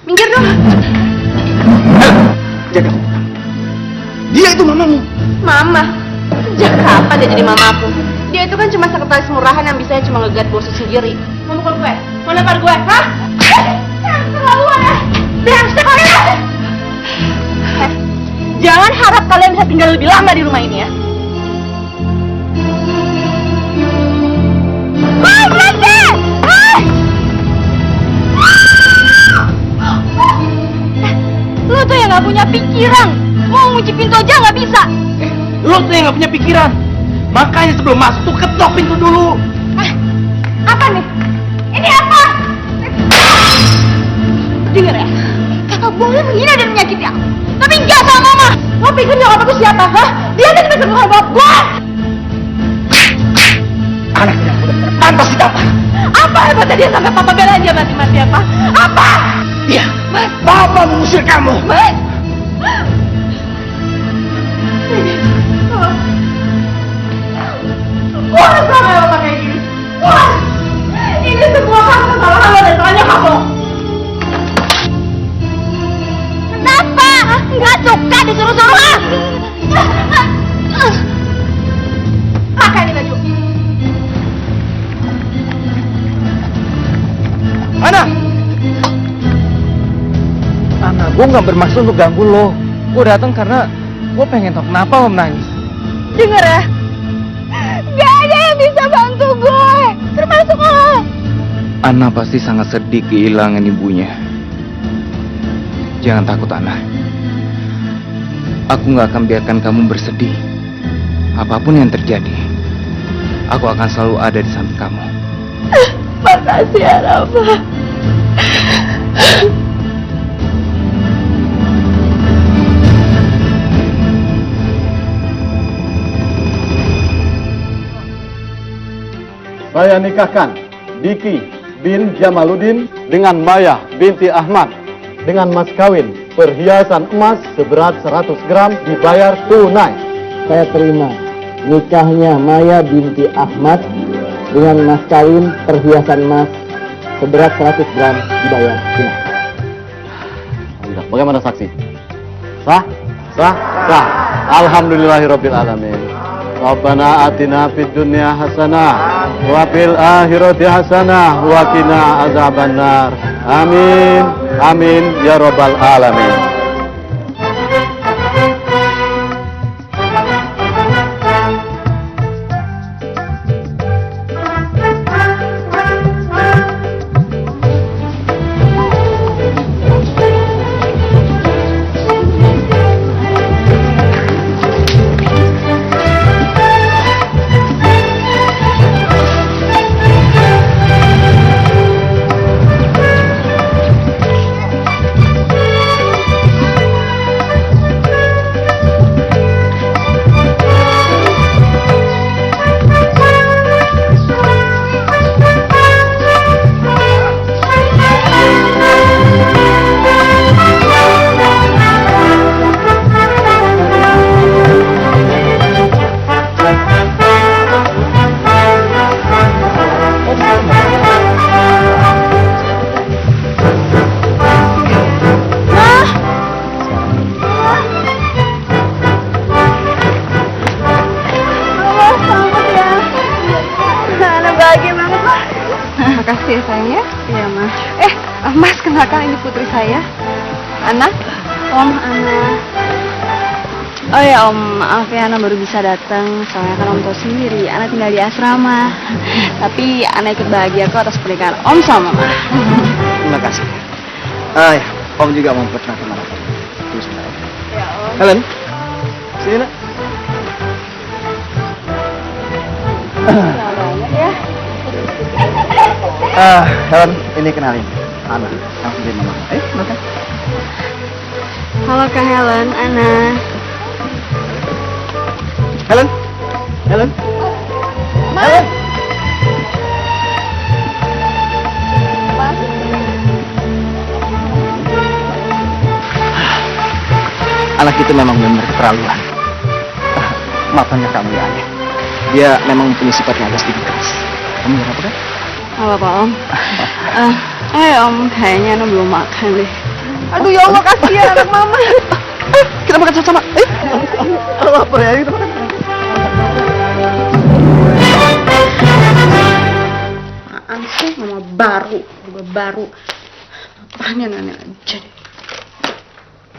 Minggir dong. Jaga. Dia itu mamamu. Mama? Sejak kapan dia jadi mamaku? Dia itu kan cuma sekretaris murahan yang bisa cuma ngegat bosnya sendiri. Mau mukul gue? Mau lempar gue? Hah? Terlaluan ya! Brengsek kalian! Jangan harap kalian bisa tinggal lebih lama di rumah ini ya. Lu tuh yang gak punya pikiran. Mau ngunci pintu aja gak bisa. Lo tuh yang gak punya pikiran. Makanya sebelum masuk tuh ketok pintu dulu. Apa nih? Ini apa? Dengar ya, kakak boleh menghina dan menyakiti aku, tapi enggak sama mama. Lo pikir nyokap aku siapa? Hah? Dia kan bisa menghadap gue. Anak yang udah pantas ditampar. Apa hebatnya dia sampai papa belain dia mati-mati apa? Apa? Iya, Mas, papa mengusir kamu. Mas. Wah, sama ya papa kayak gini. Wah, ini semua kan kesalahan lo dan salahnya kamu. Kenapa? Nggak suka disuruh-suruh. Pakai ini baju. Ana, gue nggak bermaksud untuk ganggu lo. Gue datang karena gue pengen tahu kenapa lo menangis. Dengar ya, gak ada yang bisa bantu gue, termasuk lo. Ana pasti sangat sedih kehilangan ibunya. Jangan takut, Ana. Aku nggak akan biarkan kamu bersedih. Apapun yang terjadi, aku akan selalu ada di samping kamu. Makasih ya, Rafa. Saya nikahkan Diki bin Jamaluddin dengan Maya binti Ahmad dengan mas kawin perhiasan emas seberat 100 gram dibayar tunai. Saya terima nikahnya Maya binti Ahmad dengan mas kawin perhiasan emas seberat 100 gram dibayar tunai. Bagaimana saksi? Sah? Sah? Sah. Alhamdulillahirabbil alamin. Rabbana atina fid dunya hasanah wa fil akhirati hasanah wa qina azabannar. Amin. Amin ya rabbal alamin. Makasih ya sayang ya. Iya mas. Mas kenalkan ini putri saya, Ana. Om Ana. Oh ya Om, maaf ya Ana baru bisa datang. Soalnya kan Om tahu sendiri, Ana tinggal di asrama. Tapi Ana ikut bahagia kok atas pernikahan Om sama Mama. Terima kasih. Ya, Om juga mau perkenalkan nama kamu. Tunggu sebentar. Ya Om. Helen, sini nak. Banget ya. Helen, ini kenalin. Ana, aku jadi mama. Makan. Halo Kak Helen, Ana. Helen, Helen. Helen. Anak itu memang benar keterlaluan. Matanya kamu ya, Ayah. Dia memang punya sifat yang agak sedikit keras. Kamu nggak apa kan? Halo Pak Om. Om, kayaknya Ana belum makan deh. Aduh ya Allah, kasihan anak mama. Kita makan sama-sama. Lapar ya, kita makan. Apaan sih, mama baru, juga baru. Apaan ya nenek aja deh.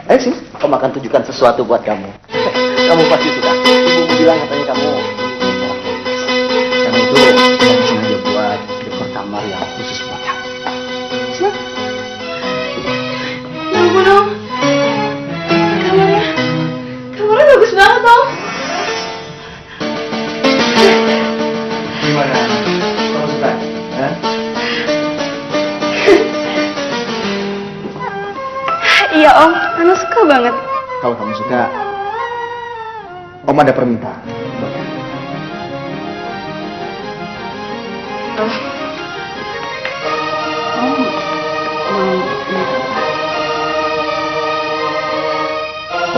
Ayo sih, aku akan tunjukkan sesuatu buat kamu. Kamu pasti suka. Ibu bilang katanya kamu. Karena itu, kamu sengaja buat dekor kamar yang khusus buat kamu. Sini. Ya ampun dong. Kamarnya bagus banget dong. Gimana? Kamu suka? Hah? Iya om, Ana suka banget. Kalau kamu suka, Om ada permintaan.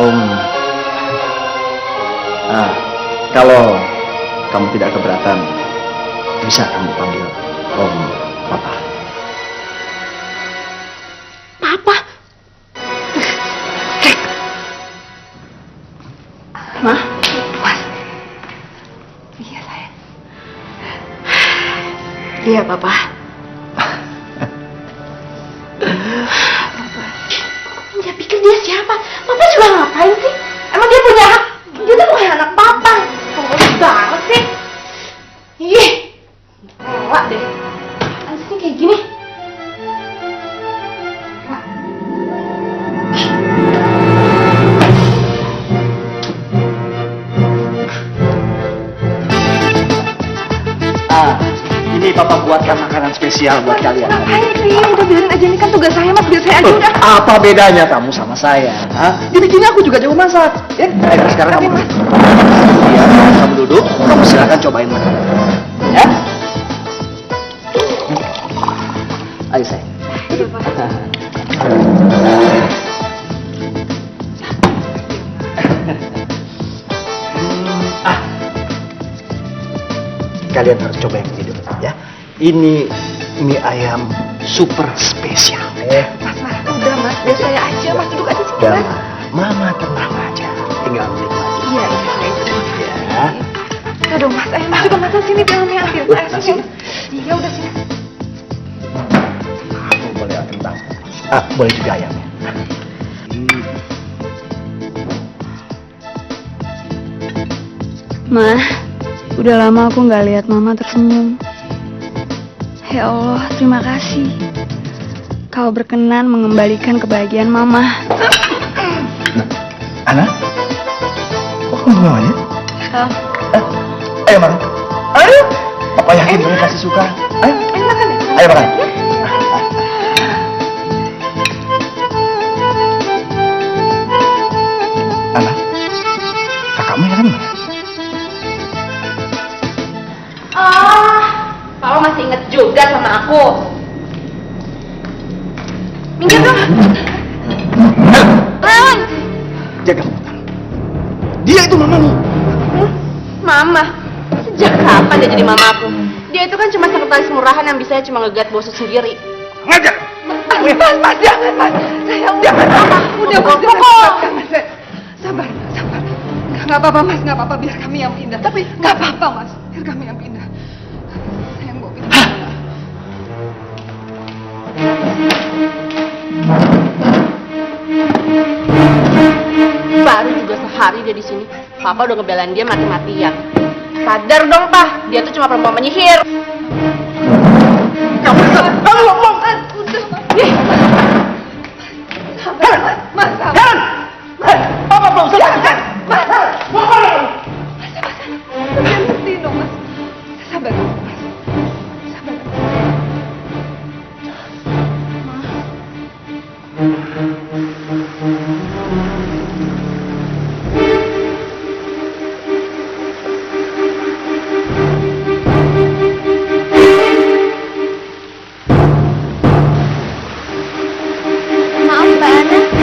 Om, kalau kamu tidak keberatan, bisa kamu panggil Om Papa. Papa. Ma, Mas. Iya sayang. Iya Papa. Dia pikir dia siapa? Papa juga ngapain sih? Emang dia punya hak? Dia tuh bukan anak Papa. Tolong banget sih. Ih, rela deh. Apaan sih kayak gini? Ini Papa buatkan makanan spesial buat kalian. Ngapain sih? Udah biarin aja, ini kan tugas saya Mas. Biar saya aja udah. Apa bedanya kamu sama saya? Hah? Jadi gini aku juga jago masak. Ya, ayo sekarang kamu. Iya, kamu duduk. Kamu silakan cobain makanan. Ya. Ayo saya. Iya Pak. Kalian harus coba yang ini dulu, ya. Ini mie ayam super spesial. Mas, udah Mas, biar saya aja. Mas duduk aja sini Dan Mas. Mama tenang aja, tinggal menikmati. Iya, saya terima kasih. Ya. Udah dong Mas, ayo Mas juga makan sini, jangan ambil. Ayo sini. Iya udah sini. Aku boleh kentang. Boleh juga ayamnya. Ma, udah lama aku nggak lihat Mama tersenyum. Ya Allah, terima kasih. Kau berkenan mengembalikan kebahagiaan Mama. Ana? Kok kamu namanya? Ayo makan. Ayo. Papa yakin mereka pasti suka. Ayo. Makan ya? Ayo makan. Ana, kakakmu yang mana? Papa masih inget juga sama aku. Minggir dong. Jaga mulut. Dia itu mamamu. Mama? Sejak kapan dia jadi mamaku? Dia itu kan cuma sekretaris murahan yang bisa cuma ngegat bosnya sendiri. Ngajak. Mas, jangan Mas. Sayang, jangan Mama. Udah Mas, jangan. Sabar. Nggak apa-apa Mas, nggak apa-apa. Biar kami yang pindah. Tapi nggak apa-apa Mas, biar kami yang pindah. Sayang, bawa pindah. Baru juga sehari dia di sini, Papa udah ngebelain dia mati-matian. Sadar dong, Pak. Dia tuh cuma perempuan penyihir. Kamu belum. Udah, Mas. Mas. Papa belum selesai. Mas. Berhenti dong, Mas. Sabar, Mas. Sabar.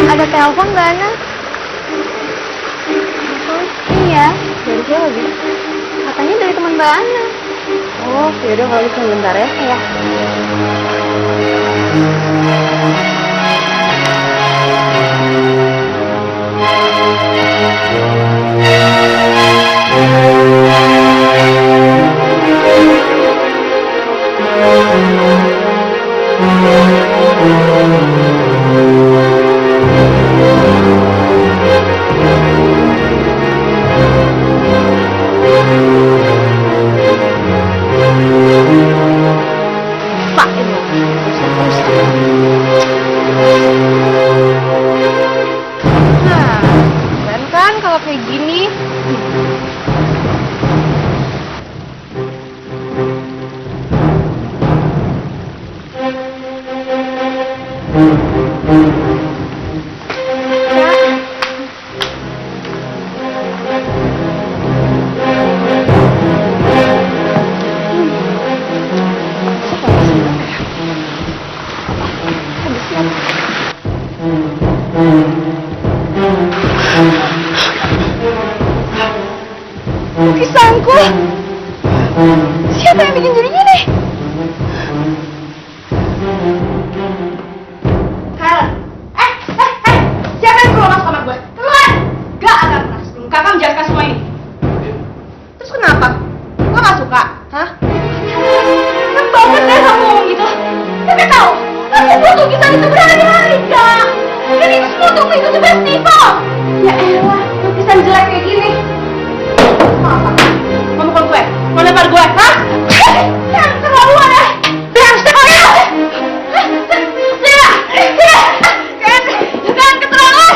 Ada telepon Mbak Ana? Iya, dari siapa Bi? Katanya dari teman Mbak Ana. Oh, yaudah kalau gitu sebentar ya. aku? Siapa yang bikin jadi gini? Helen! Siapa yang keluar masuk kamar gue? Keluar! Gak akan pernah sebelum kakak menjaga semua ini. Terus kenapa? Lo gak suka? Hah? Kan banget deh kamu ngomong gitu. Kakak tahu, maksud tuh kita itu berhari-hari, Kak. Dan itu semua untuk mengikuti festival. Ya elah, lukisan jelek kayak gini. Mau apa? Mau mukul gue? Mau lempar gue? Hah? Yang keterlaluan ya! Brengsek ya! Jangan keterlaluan!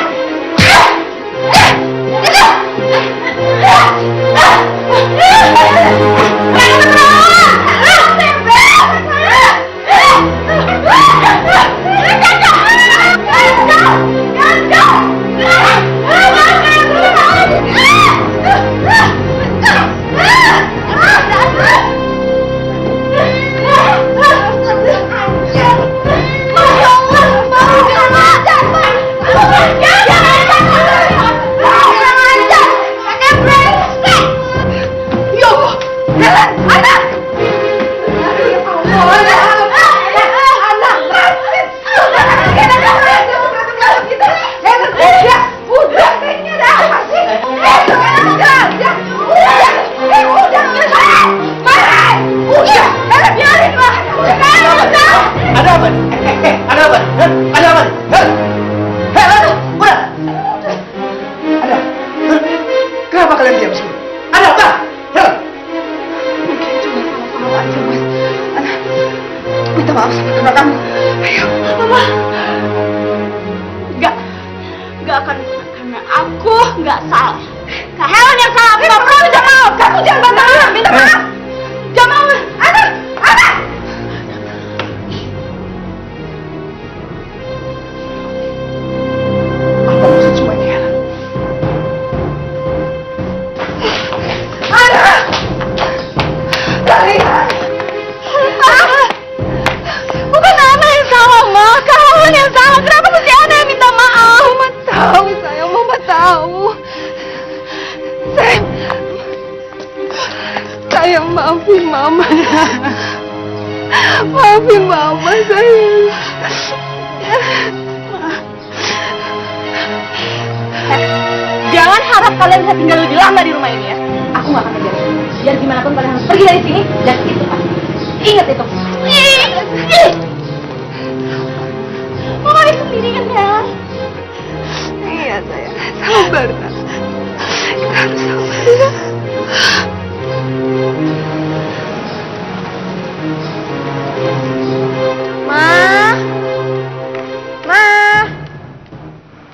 Ada apa? Ada apa? Ada apa? Helen, udah. Ada. Kenapa kalian diam sini? Ada apa? Helen. Mungkin cuma salah-salah aja, Mas. Ana, minta maaf sama kakak kamu. Ayo, Mama. Gak akan pernah, karena aku gak salah. Kak Helen yang salah, aku gak perlu minta maaf. Kamu jangan bantah Ana, minta maaf. Jangan mau, Ana. Apa maksud semua ini, Helen? Ana! Kalian! Bukan Ana yang salah, Ma. Kalian yang salah. Kenapa mesti Ana yang minta maaf? Mama tahu, sayang. Mama tahu. Sayang, maafin Mama. Maafin Mama, sayang. Jangan harap kalian bisa tinggal lebih lama di rumah ini ya. Aku gak akan ngebiarin. Biar gimana pun kalian harus pergi dari sini. Dan itu pasti. Ingat itu. Mama harus sendirian ya. Iya sayang. Sabar nak. Kita harus sabar ya. Ma.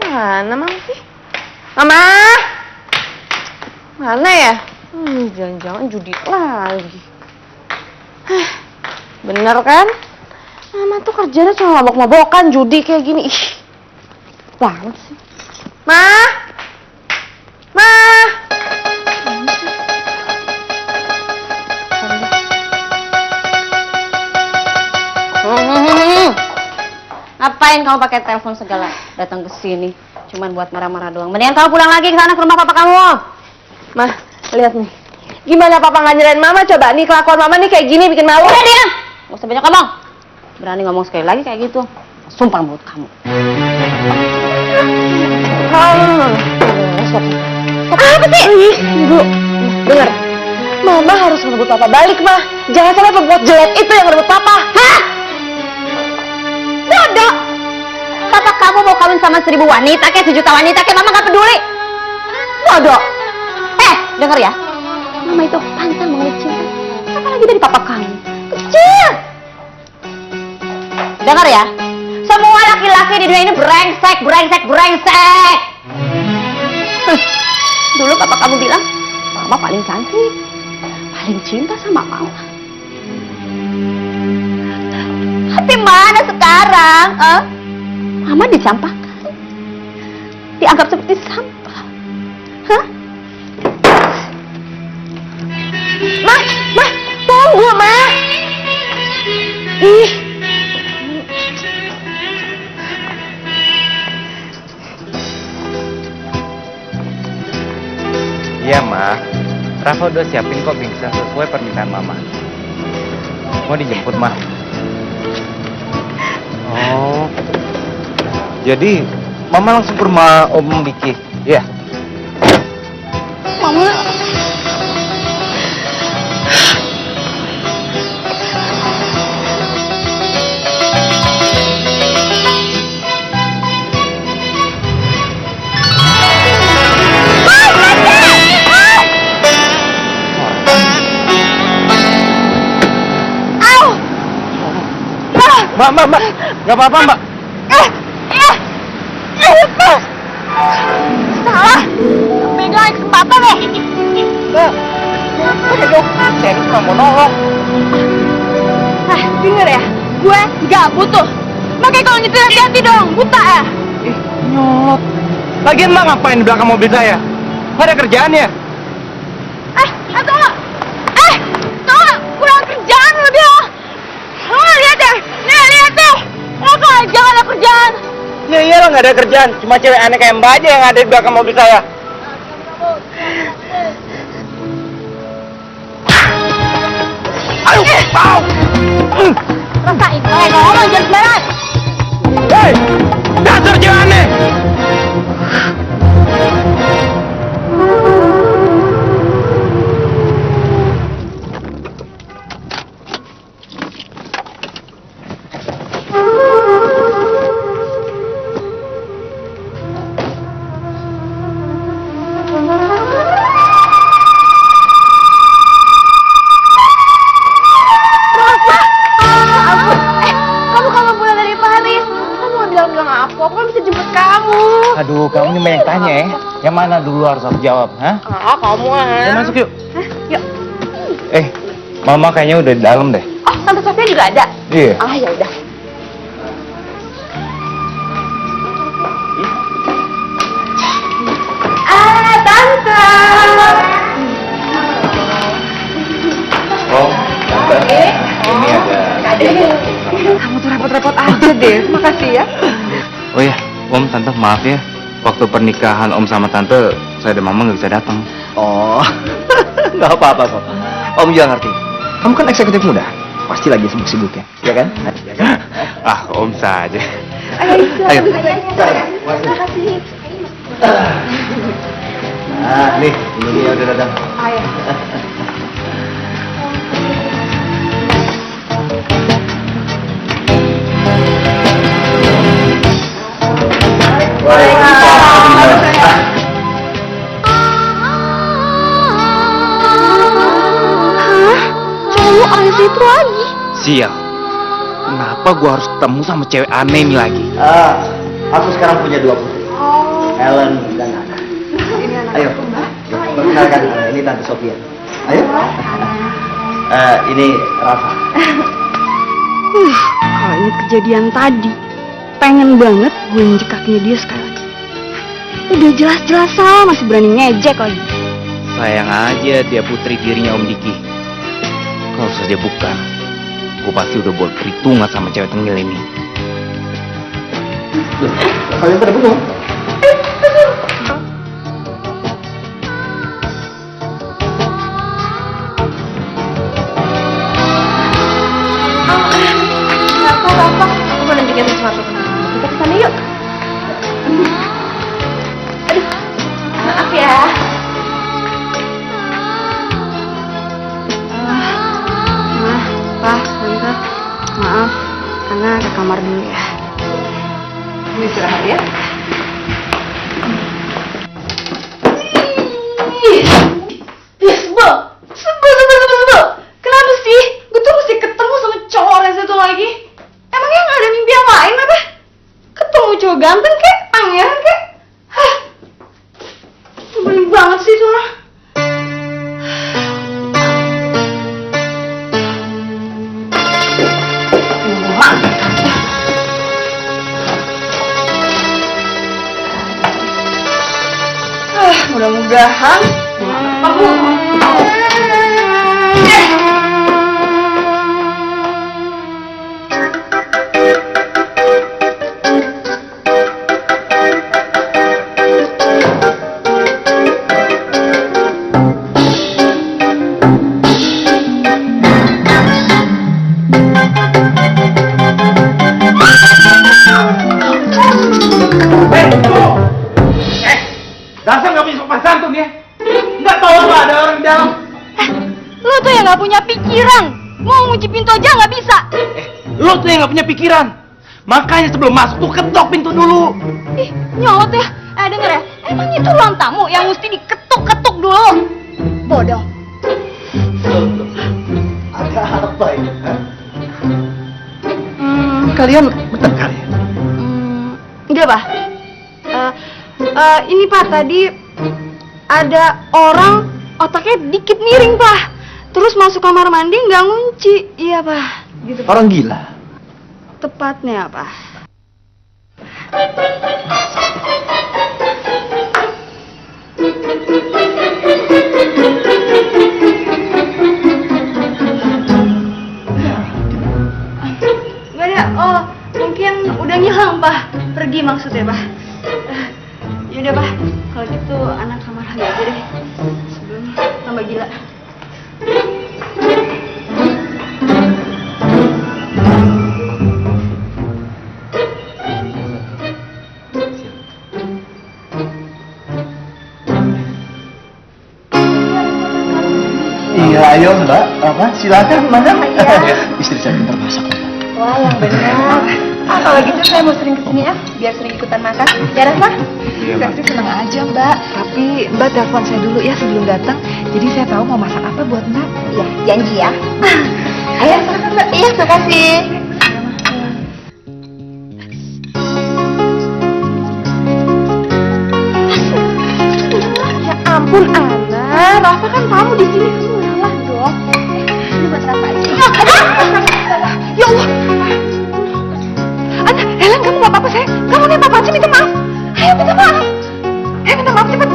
Mana Mama sih? Mama! Mana ya? Jangan-jangan judi lagi. Bener kan? Mama tuh kerjanya cuma mabok-mabokan, judi kayak gini. Ih, banget sih. Ma! Ngapain kamu pakai telepon segala datang ke sini? Cuman buat marah-marah doang. Mendingan kamu pulang lagi ke sana ke rumah papa kamu. Mah, lihat nih. Gimana papa nggak nyerahin Mama? Coba nih kelakuan Mama nih kayak gini bikin malu. Udah diam. Nggak usah banyak ngomong. Berani ngomong sekali lagi kayak gitu, sumpah mulut kamu. Apa sih? Ibu, dengar. Mama harus merebut papa balik, Mah. Jangan sampai pembuat jelek itu yang merebut papa. Hah? Bodoh. Papa kamu mau kawin sama 1000 wanita kayak 1 juta wanita kayak Mama gak peduli. Bodoh. Dengar ya. Mama itu pantang mengeluh cinta. Apalagi dari papa kamu. Kecil. Dengar ya. Semua laki-laki di dunia ini brengsek. Dulu papa kamu bilang, Mama paling cantik. Paling cinta sama Mama. Tapi mana sekarang? Mama dicampakkan. Dianggap seperti sampah. Hah? Ma, tunggu, Ma. Ih. Iya, Ma. Rafa udah siapin kok pingsan sesuai permintaan Mama. Mau dijemput, Mah? Oh. Jadi, Mama langsung ke rumah Om Diki? Iya? Mama. Mbak, nggak apa-apa, Mbak. Salah. Pegang kesempatan ya. Mbak, udah dong. Saya ini cuma mau nolong. Denger ya. Gue nggak butuh. Makanya kalau nyetir hati-hati dong. Buta ya. Nyolot. Lagian Mbak ngapain di belakang mobil saya? Nggak ada kerjaan ya? Atau nggak? Tau nggak? Kurang kerjaan lo dia. Lo lihat deh. Nih, lihat tuh. Lo aja nggak ada kerjaan. Ya iyalah nggak ada kerjaan. Cuma cewek aneh kayak Mbak aja yang ada di belakang mobil saya. Ayo, pau! Rasain. Kalau ngomong jangan sembarangan. Hei, dasar cewek aneh! Aduh, kamu ini banyak tanya ya. Yang mana dulu harus aku jawab, hah? Kamu Ayo masuk yuk. Yuk. Mama kayaknya udah di dalam deh. Oh, Tante Sofia juga ada. Iya. Ya udah. Tante. Oh, Tante. Ini ada. Kamu tuh repot-repot aja deh. Makasih ya. Oh ya, Om, Tante, maaf ya. Waktu pernikahan Om sama Tante, saya dan Mama nggak bisa datang. Oh, nggak apa-apa kok. Om juga ngerti. Kamu kan eksekutif muda, pasti lagi sibuk-sibuknya, ya kan? Ah, Om saja. Ayo. Makasih. Nah, nih, ini dia udah datang. Ayo. Itu lagi. Sial. Kenapa gua harus ketemu sama cewek aneh ini lagi? Aku sekarang punya dua putri, Helen dan Anna. Ayo, perkenalkan, ini Tante Sofia. Ayo. Ini Rafa. Kalau ini kejadian tadi, pengen banget gue injek kakinya dia sekali lagi. Udah jelas-jelas salah masih berani ngejek lagi. Sayang aja dia putri tirinya Om Diki. Kalau saja bukan, gue pasti udah buat perhitungan sama cewek tengil ini. Loh, kalian pada bengong? Rafa, aku mau nunjukin sesuatu. Kita kesana yuk. Aduh, maaf ya. Pak, Tante, maaf, karena ke kamar dulu ya. Istirahat ya. Sebel. Kenapa sih? Gue tuh mesti ketemu sama cowok yang satu lagi. Emangnya nggak ada mimpi yang lain apa? Ketemu cowok ganteng kek, pangeran kek. Hah, sebelin banget sih tuh orang. Mudah-mudahan Dasar nggak punya sopan santun ya. Nggak tahu apa ada orang di dalam. Lu tuh yang nggak punya pikiran. Mau ngunci pintu aja nggak bisa. Lo tuh yang nggak punya pikiran. Makanya sebelum masuk tuh ketok pintu dulu. Ih, nyolot ya. Denger ya. Emang itu ruang tamu yang mesti diketuk-ketuk dulu. Bodoh. Ada apa ini? Kalian bertengkar ya? Enggak, Pak. Ini Pak, tadi ada orang otaknya dikit miring, Pak. Terus masuk kamar mandi nggak ngunci. Iya, Pak. Gitu, Pak. Orang gila. Tepatnya, Pak. Nggak ada. Oh, mungkin udah ngilang, Pak. Pergi maksudnya, Pak. Yaudah, Pak. Kalau gitu anak kamar lagi aja deh. Sebelum tambah gila. Iya, ayo Mbak. Apa? Silakan, Madam. Istri saya pintar masak. Wah, yang benar. Kalau gitu saya mau sering kesini ya, biar sering ikutan makan. Ya, Rafa? Iya, Saya senang aja, Mbak. Tapi Mbak telepon saya dulu ya sebelum datang. Jadi saya tahu mau masak apa buat Mbak. Iya, janji ya. Ayo, silakan Mbak. Iya, makasih. Ya ampun, Ana. Rafa kan tamu di sini. Kamu ngalah dong. Ini buat Rafa aja. Ya Allah. Ana, Helen, kamu gak apa-apa, sayang. Kamu nih apa aja minta maaf. Ayo minta maaf. Ayo minta maaf cepet.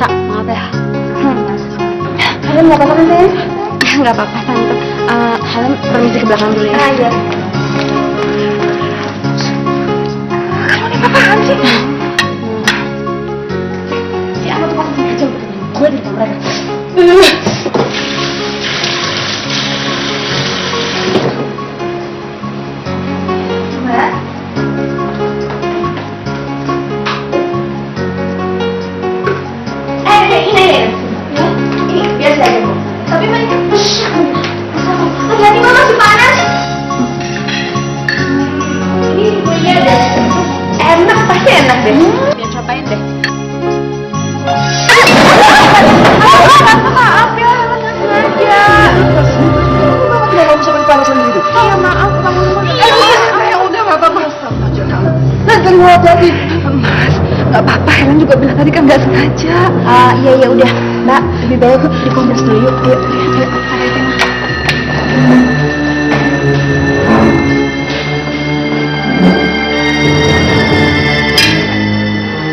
Kak, maaf ya. Helen gak apa-apa kan, sayang? Nggak apa-apa, Tante. Helen permisi ke belakang dulu ya. Iya. Kamu nih apaan sih? Si Ana tuh pasti kecil. Gue di kamar mereka. Mbak. Ini biar saya aja, Bu. Tapi banyak. Hati-hati, Mama, masih panas. Ini kuenya deh. Enak, pasti enak deh. Biar cobain deh. Maaf ya, nggak sengaja. Kenapa kamu sampai panasan begitu? Iya, maaf, kamu. Ya udah, nggak apa-apa. Aja kamu. Nanti hati-hati. Mas, nggak apa-apa. Helen juga bilang tadi kan nggak sengaja. Iya, ya udah. Mbak, lebih baik dikompres dulu yuk. Ayo, ayo.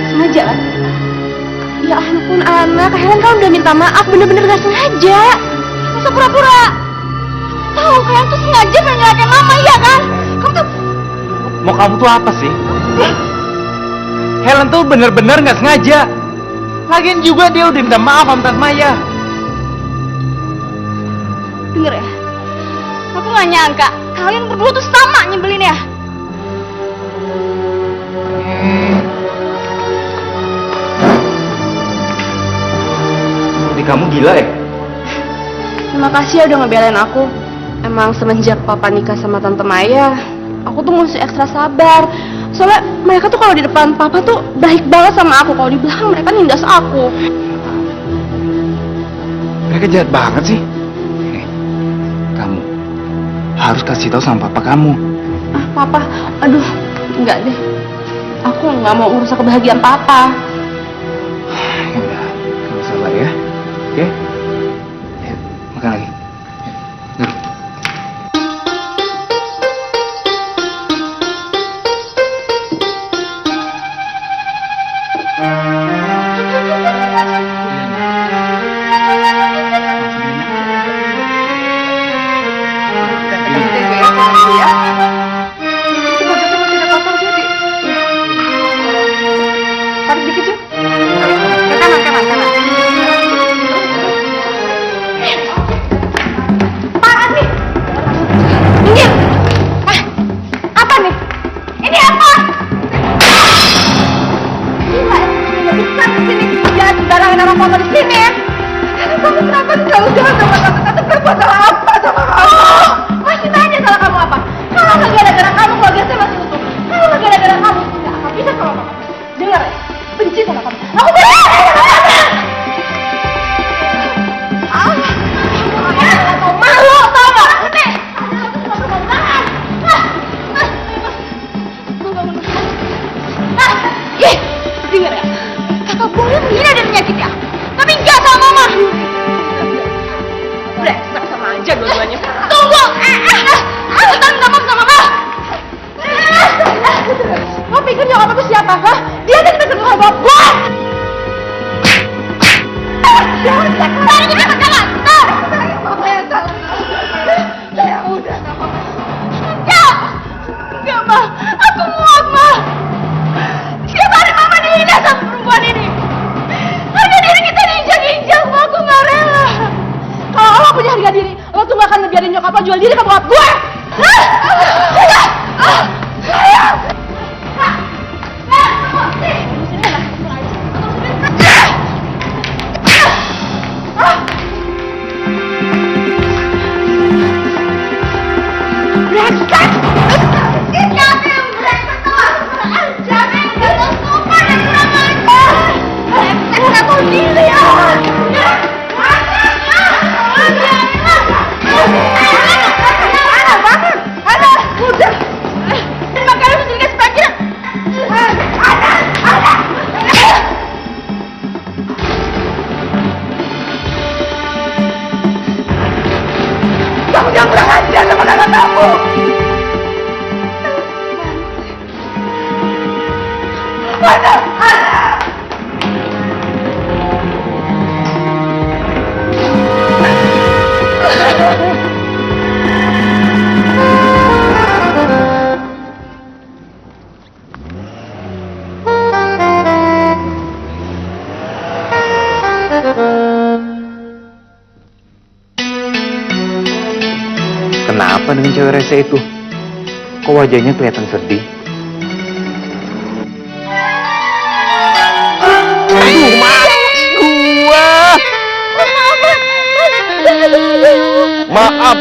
Sengaja kan? Ya ampun, anak. Helen kan udah minta maaf. Bener-bener gak sengaja. Masa pura-pura? Tahu, kalian tuh sengaja pengen nyalakan Mama, ya kan? Kamu tuh... Mau kamu tuh apa sih? Helen tuh bener-bener nggak sengaja. Lagian juga dia udah minta maaf sama Tante Maya. Denger ya. Aku nggak nyangka kalian berdua tuh sama nyebelin ya. Jadi kamu gila ya? Terima kasih ya udah ngebelain aku. Emang semenjak Papa nikah sama Tante Maya, aku tuh mesti ekstra sabar. Soalnya mereka tuh kalau di depan Papa tuh baik banget sama aku. Kalau di belakang mereka nindas aku. Mereka jahat banget sih. Kamu harus kasih tahu sama papa kamu. Ah, Papa, aduh, enggak deh. Aku nggak mau ngerusak kebahagiaan Papa. Ya udah, kamu sabar ya. Oke? Ayo, makan lagi. Duduk. Tarik dikit naruh mama di sini? Kamu kenapa selalu jahat sama tante berbuat salah apa sama kamu? Masih tanya salah kamu apa? Kalau nggak gara-gara kamu keluarga saya masih utuh. Kalau nggak gara-gara kamu nggak akan bisa sama mama. Dengar ya, benci sama kamu. Aku benci sama kamu. Malu tau nggak? Nih, dengar ya, kakak boleh menghina dan menyakiti aku, tapi enggak sama mama. Brengsek sama aja dua-duanya. Tunggu, aku tak minta maaf sama mama. Lo pikir nyokap aku siapa? Hah? Dia kan udah kenal bokap gue. Jangan, jangan. Mama yang salah. Saya udah sama mama. Enggak, Ma. Aku muak, Ma. Setiap hari mama dihina sama perempuan ini. Harga diri kita diinjak-injak, Ma. Aku gak rela. Kalau lo punya harga diri, lo tuh gak akan ngebiarin nyokap lo jual diri ke bokap gue. Sayang. Brengsek! Siapa yang brengsek tuh? Siapa yang gak tau sopan dan kurang ajar? Brengsek gak tau diri ya! Ana, udah! Makanya lu sini sebagian! Ana! Kamu jangan kurang ajar sama kakak kamu! Ana! Kenapa dengan cewek rese itu? Kok wajahnya kelihatan sedih? Aduh, maaf gua.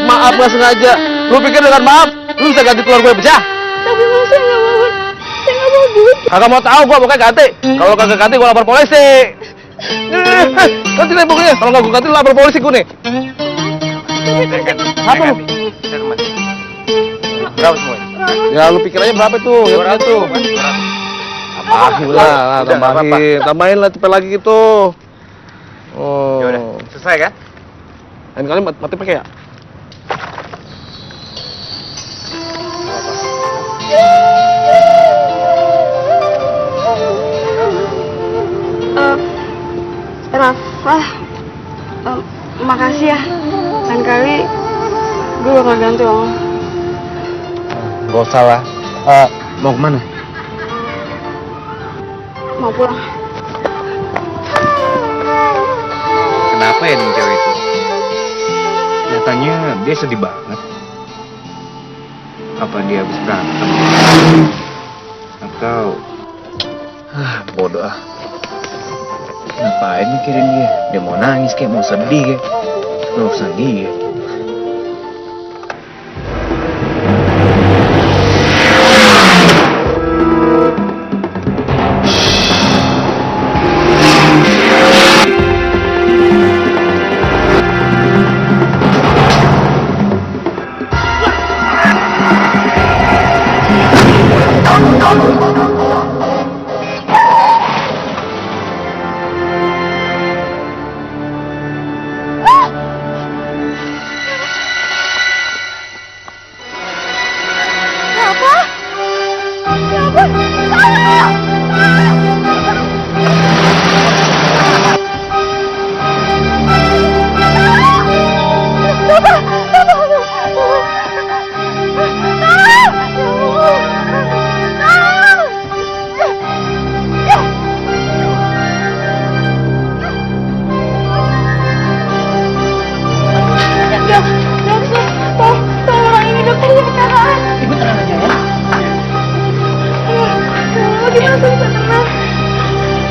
Maaf nggak sengaja. Lu pikir dengan maaf, lu bisa ganti telur gue pecah? Tapi Mas, saya nggak mau gitu. Kagak mau tahu gua, pokoknya ganti. Kalau kagak ganti gua lapor polisi. Ganti deh pokoknya. Kalau nggak gua ganti lapor polisi gua nih. Apa lu? Berapa semua? Ya lu pikir aja berapa tuh? Ya berapa tuh? Tambahin lah, tambahin lah cepet lagi gitu. Oh. Yaudah, selesai kan? Lain kali mati pakai ya? Rafa, makasih ya. Lain kali gue bakal ganti uang. Gak usah lah. Mau kemana? Mau pulang. Kenapa ya dengan cewek itu? Kelihatannya dia sedih banget. Apa dia habis berantem? Atau... bodoh ah. Ngapain mikirin dia? Dia mau nangis kayak mau sedih kayak. Nggak usah dia.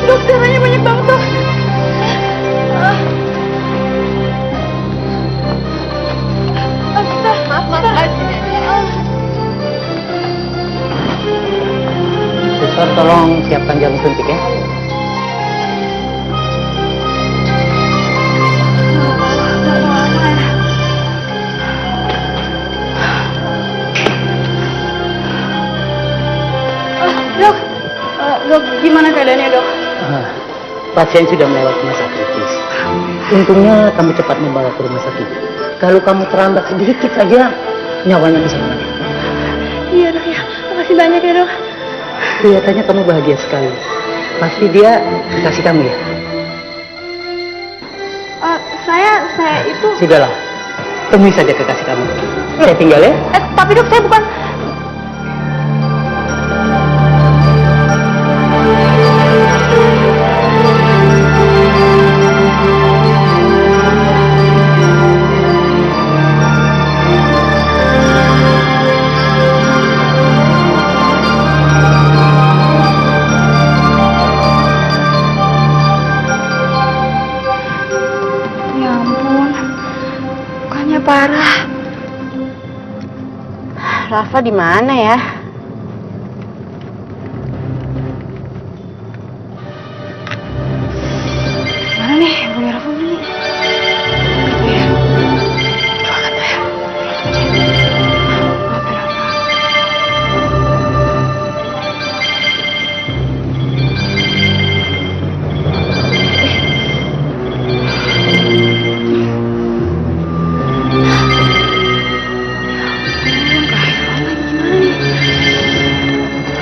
Dokternya banyak banget, Dok. Suster, tolong siapkan jarum suntik ya. Dok, gimana keadaannya, Dok? Pasien sudah melewati masa kritis. Untungnya kamu cepat membawa ke rumah sakit. Kalau kamu terlambat sedikit saja, nyawanya bisa mengalir. Iya, Dok, ya. Makasih banyak ya, Dok. Kelihatannya kamu bahagia sekali. Pasti dia kasih kamu ya? Saya itu... Sudahlah, temui saja kekasih kamu. Saya tinggal ya. Tapi Dok, saya bukan... Ya ampun, lukanya parah. Rafa di mana ya? Mana nih? Punya Rafa ini. Ya. Doakan ya. Maaf ya, Rafa.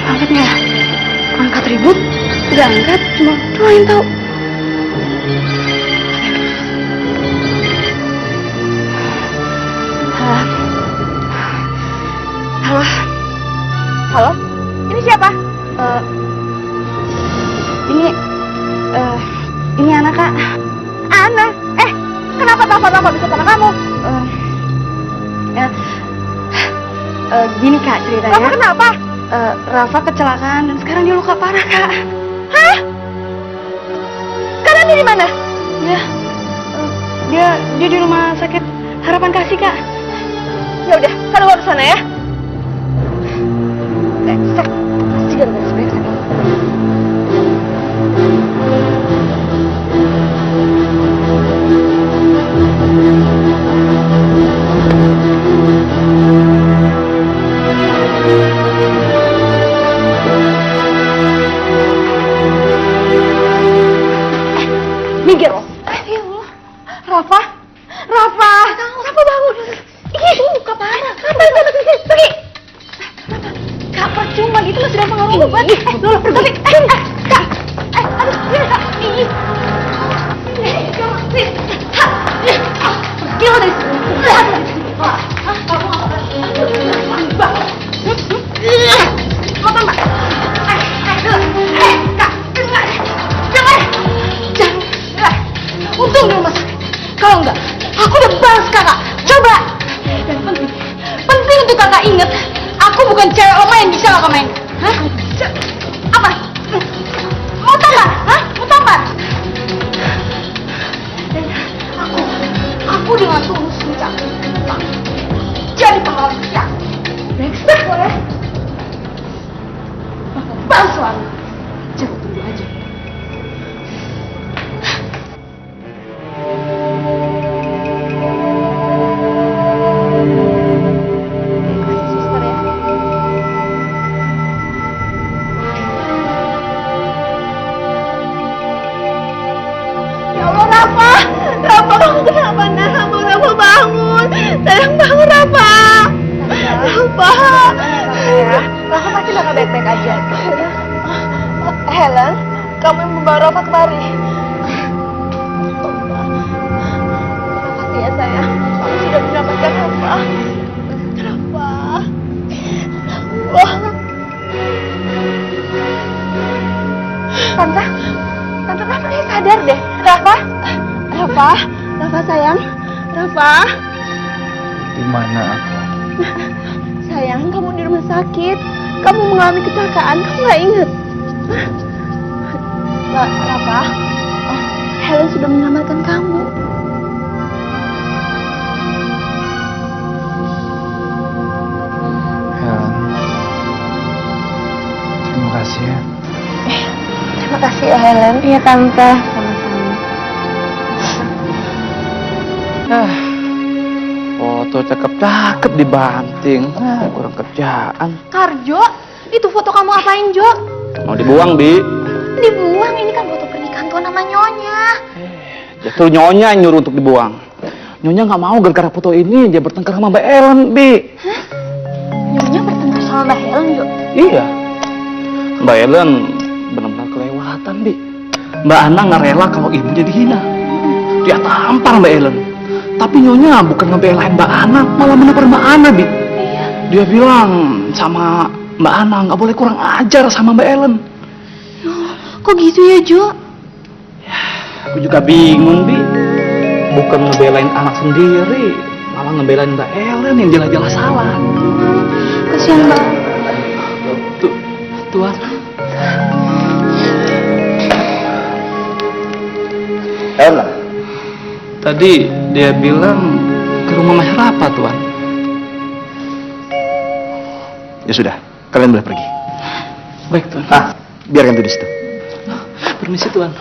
Angkat ya? Angkat ribut? Udah angkat, cuma doain tau. Halo? Halo? Ini siapa? Ini Ana, Kak. Ana? Kenapa telepon Rafa bisa sama kamu? Gini Kak ceritanya. Rafa kenapa? Rafa kecelakaan dan sekarang dia luka parah, Kak. Hah? Sekarang dia di mana? Dia di rumah sakit Harapan Kasih, Kak. Ya udah, kan baru sana ya. Brengsek. Pasti gara-gara brengsek. Minggir loh. Ya Allah. Rafa bangun. Ih, luka parah. Pergi. Kak, percuma gitu lo sudah pengaruh obat. Loh, pergi. Kak. Aduh, Kak. Ih. Pergi lo dari sini. Mau tambah? Kak, jangan. Untung di rumah sakit. Kalau enggak, aku udah balas kakak. Coba. Dan penting untuk kakak inget, aku bukan cewek oma yang bisa kakak main. Hah? Apa? Mau tampar? Hah? Mau tampar? Dan aku dengan tulus mencari jadi pahlawan siap. Brengsek boleh. Maka balas selalu. Jangan tunggu aja. Rafa, kamu kenapa nak? Rafa bangun. Sayang bangun Rafa. Rafa. Rafa pasti bakal baik-baik aja. Helen, kamu yang membawa Rafa kemari. Makasih ya sayang. Kamu sudah menyelamatkan Rafa. Tante Rafa kayak sadar deh. Rafa sayang. Rafa. Di mana aku? Sayang, kamu di rumah sakit. Kamu mengalami kecelakaan. Kamu nggak inget? Rafa, Helen sudah menyelamatkan kamu. Helen, terima kasih ya. Terima kasih ya Helen. Iya Tante. Foto cakep-cakep dibanting. Kurang kerjaan. Karjo, itu foto kamu apain Jo? Mau dibuang, Bi. Dibuang, ini kan foto pernikahan tuan sama Nyonya. Justru Nyonya yang nyuruh untuk dibuang. Nyonya nggak mau gara-gara foto ini dia bertengkar sama Mbak Ellen, Bi. Nyonya bertengkar sama Mbak Helen Jo? Iya. Mbak Ellen benar-benar kelewatan, Bi. Mbak Ana nggak rela kalau ibunya dihina. Dia tampar Mbak Ellen. Tapi Nyonya bukan ngebelain Mbak Ana, malah menebar Mbak Ana, Bi. Iya. Dia bilang sama Mbak Ana nggak boleh kurang ajar sama Mbak Ellen. Kok gitu ya Jo? Aku juga bingung, Bi. Bukan ngebelain anak sendiri, malah ngebelain Mbak Ellen yang jelas-jelas salah. Kasihan banget. Tuan. Helen, Tadi dia bilang ke rumah Mas Rapa, Tuan. ya sudah, kalian boleh pergi. Baik, Tuan. Biarkan itu di situ. Permisi, Tuan.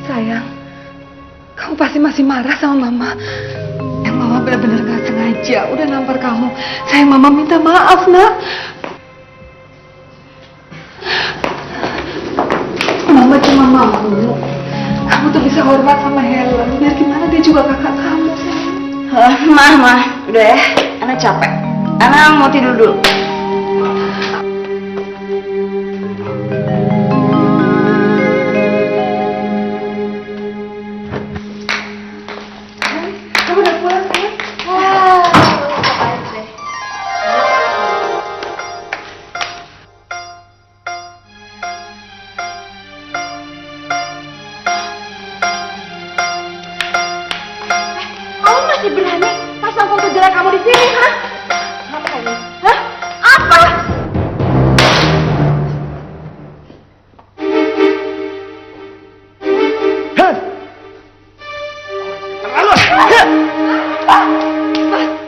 Sayang, kamu pasti masih marah sama Mama. Yang Mama benar-benar gak sengaja udah nampar kamu. Sayang, Mama minta maaf, Nak. Mama cuma mau kamu tuh bisa hormat sama Helen. Biar gimana dia juga kakak kamu, sayang. Mah, udah ya, Ana capek. Ana mau tidur dulu. Kamu udah pulang, sayang? Kamu masih berani pasang foto jelek kamu di sini, hah? Apa ini? Hah? Apa?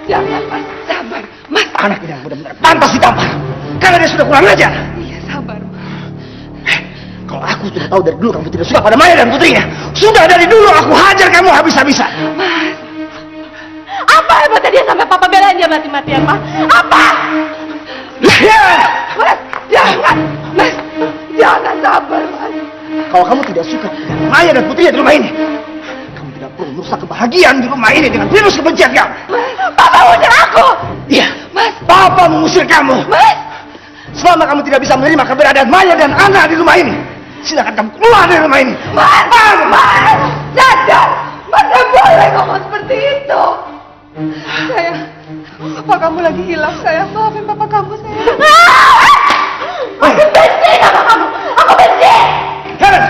Jangan, Mas. Sabar. Mas, Anak ini yang benar-benar pantas ditampar. Karena dia sudah kurang ajar. iya sabar, Mas. Kalau aku sudah tahu dari dulu kamu tidak suka pada Maya dan putrinya. Sudah dari dulu aku hajar kamu habis-habisan. Apa hebatnya dia sampai papa belain dia mati-matian, Mas? Apa? Ya! Mas, jangan. Mas, jangan sabar, Mas. Kalau kamu tidak suka dengan Maya dan putrinya di rumah ini, kamu tidak perlu merusak kebahagiaan di rumah ini dengan virus kebencian kamu. Papa usir aku! Iya, Mas. Papa mengusir kamu. Mas! Selama kamu tidak bisa menerima keberadaan Maya dan Ana di rumah ini, silakan kamu keluar dari rumah ini. Mas! Mas! Sadar! Mas gak boleh ngomong seperti itu! Sayang, papa kamu lagi hilang, sayang. Maafin papa kamu, sayang. Aku benci sama kamu! Aku benci! Helen!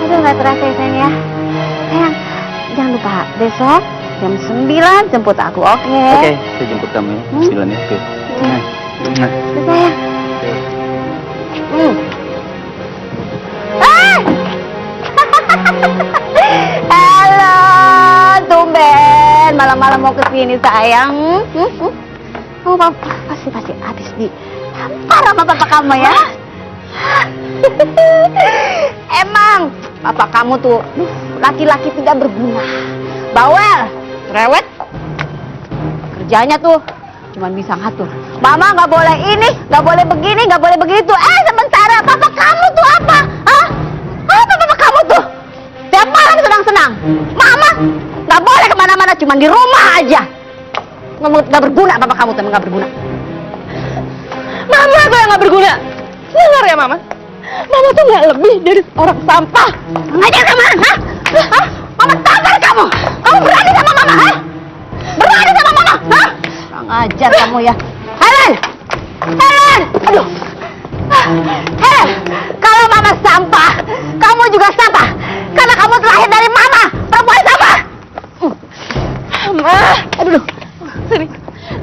Udah gak terasa ya sayang ya. Sayang, jangan lupa besok jam 9 jemput aku, oke? Oke, saya jemput kamu ya. 9 ya. Oke. Nah. Sayang. Ah! Halo, tumben malam-malam mau kesini sayang. Oh, pasti habis ditampar sama papa kamu ya. Emang papa kamu tuh laki-laki tidak berguna, bawel, cerewet, kerjanya tuh cuman bisa ngatur. Mama nggak boleh ini, nggak boleh begini, nggak boleh begitu. Sementara papa kamu tuh apa? Hah? Apa papa kamu tuh? cuma di rumah aja. Ngomong nggak berguna, papa kamu tuh nggak berguna. Mama tuh yang nggak berguna. Dengar ya Mama. Mama tuh nggak lebih dari orang sampah. Ngajar kamu, hah? Hah? Mama tampar kamu. Kamu berani sama mama, hah? Berani sama mama, hah? Kurang ajar kamu ya. Helen! Helen! Aduh. Helen, kalau mama sampah, kamu juga sampah. Karena kamu terlahir dari mama, perempuan sampah. Mama. Aduh.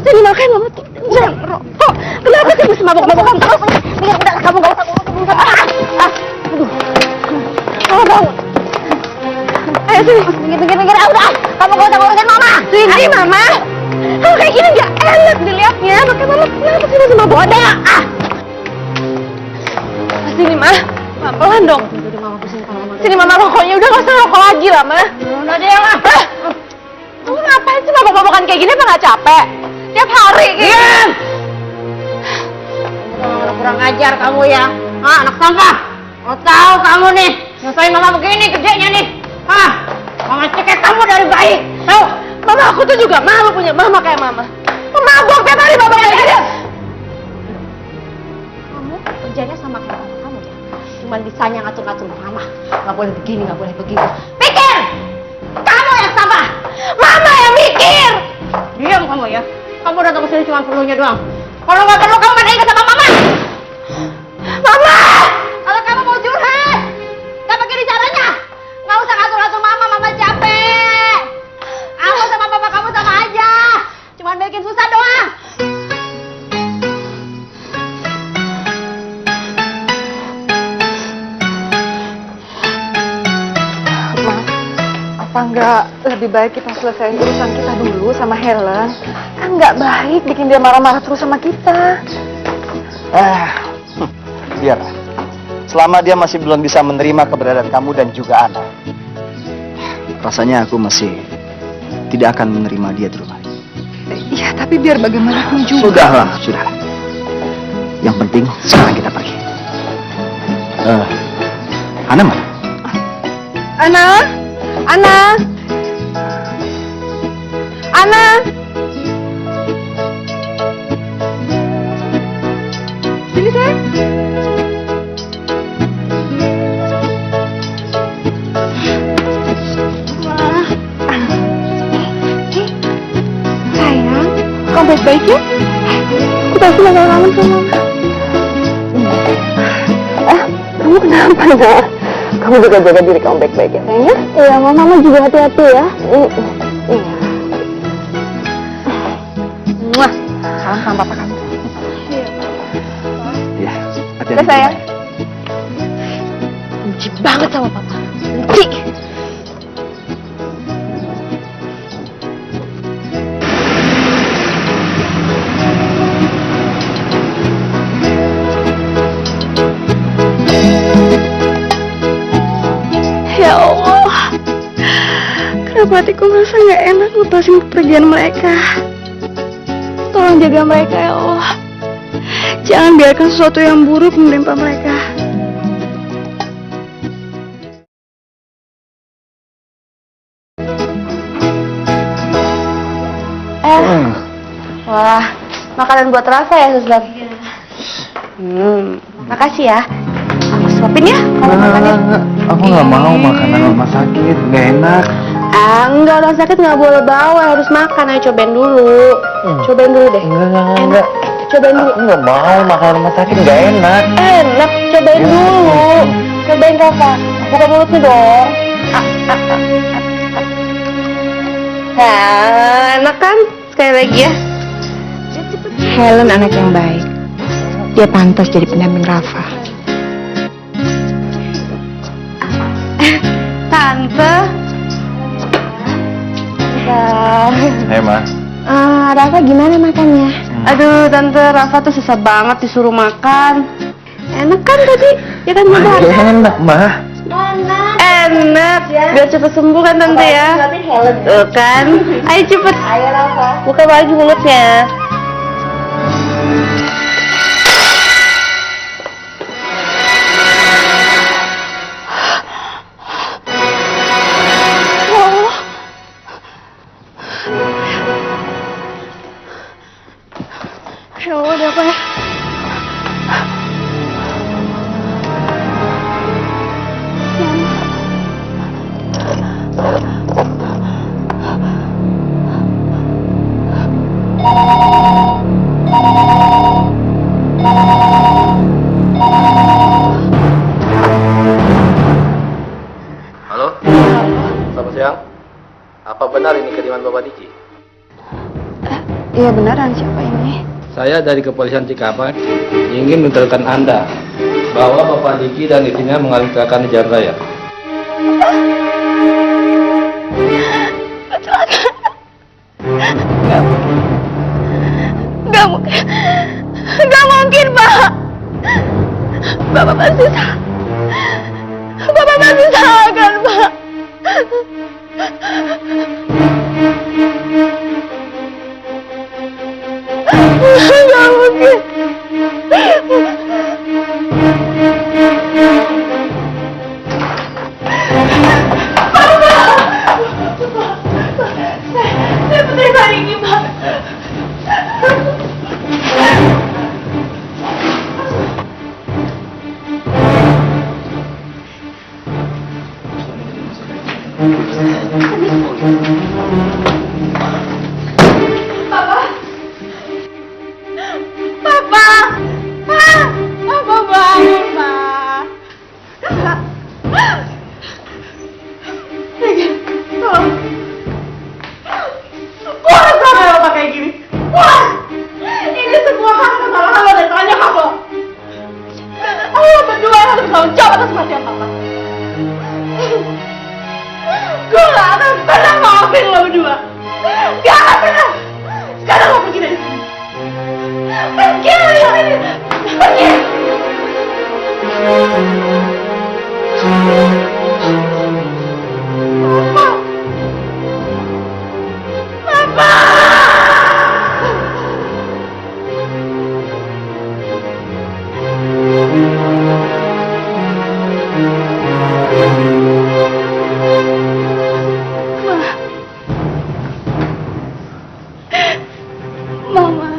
Sini makan Mama tuh. Jangan rokok. Kenapa sih mesti mabok-mabokan terus? Udah, kamu gak usah ngomong. Aduh. Mama bangun. Ayo sini. Pinggir, udah. Kamu gak usah ngurusin mama. Sini Mama. Kalau kayak gini nggak enak dilihatnya. Makanya Mama kenapa sih mesti mabok? Udah, Sini Ma. Pelan dong. Sini Mama, rokoknya udah nggak usah rokok lagi lah Ma. Udah deh, Ma. Kamu ngapain sih mabok-mabokan kayak gini? Apa nggak capek? Tiap hari kayak Kurang ajar kamu ya. Ah, anak sampah. Mau tahu kamu nih, nyusahin mama begini kerjanya nih. Ah, mama cekek kamu dari bayi. Tahu? Mama, aku tuh juga malu punya mama kayak Mama. Mabok tiap hari mabok kayak gini. Kamu kerjanya sama kayak mama kamu ya. Cuman bisanya ngatur-ngatur mama. Nggak boleh begini, nggak boleh begitu. Pikir! Kamu yang sampah. Mama yang mikir. Diam kamu ya. Kamu datang ke sini cuma perlunya doang. Kalau nggak perlu kamu main ingat sama mama. Mama. Kalau kamu mau curhat, nggak begini caranya. Nggak usah ngatur-ngatur mama, mama capek. Aku sama papa kamu sama aja. Cuman bikin susah doang. Apa enggak lebih baik kita selesaiin urusan kita dulu sama Helen? Kan nggak baik bikin dia marah-marah terus sama kita. Biarlah. Selama dia masih belum bisa menerima keberadaan kamu dan juga Ana, rasanya aku masih tidak akan menerima dia di rumah. Iya, tapi biar bagaimanapun juga. Sudahlah, sudah. Yang penting sekarang kita pergi. Ana mana? Ana. Sini sayang. Sayang, kamu baik-baik ya? Aku pasti lagi kangen sama Mama. Kamu kenapa nak? Kamu juga jaga diri kamu baik-baik ya sayang ya? Iya, Mama juga hati-hati ya. Muah. Salam sama papa kamu. Ya, hati-hati. Udah sayang. Benci banget sama papa. Benci. Ya Allah, kenapa hatiku merasa nggak enak lepasin kepergian mereka. Tolong jaga mereka ya Allah. Jangan biarkan sesuatu yang buruk menimpa mereka. Wah, makanan buat Rafa ya, Suslan? Makasih ya. Aku suapin ya kalau makannya. Aku nggak mau makanan rumah sakit, nggak enak. Enggak, orang sakit nggak boleh bawa, harus makan. Ayo cobain dulu. Cobain dulu deh. Enggak. Cobain dulu. Aku nggak mau makanan rumah sakit, nggak enak. Enak, cobain dulu. Cobain Rafa. Buka mulutnya dong. Enak kan? Sekali lagi ya. Helen anak yang baik. Dia pantas jadi pendamping Rafa. Tante. Hei Ma. Rafa gimana makannya? Aduh, Tante, Rafa tuh susah banget disuruh makan. Enak kan tadi? Ya kan Bunda? Enak Ma. Enak. Biar cepet sembuh kan Tante ya? Tuh kan? Ayo cepet. Ayo Rafa. Buka lagi mulutnya. benar ini kiriman Bapak Diki? Iya beneran, siapa ini? Saya dari kepolisian Cikampek ingin menunjukkan Anda bahwa Bapak Diki dan istrinya mengalami kecelakaan di jalan raya. Gak mungkin, Pak. Bapak pasti salah. Bapak pasti salah kan, Pak? Gak mungkin. Saya putri Farigi, Pak. Gue gak akan pernah maafin lo berdua. Gak akan pernah. Sekarang lo pergi dari sini. Pergi dari sini. Pergi. Papa. Mama.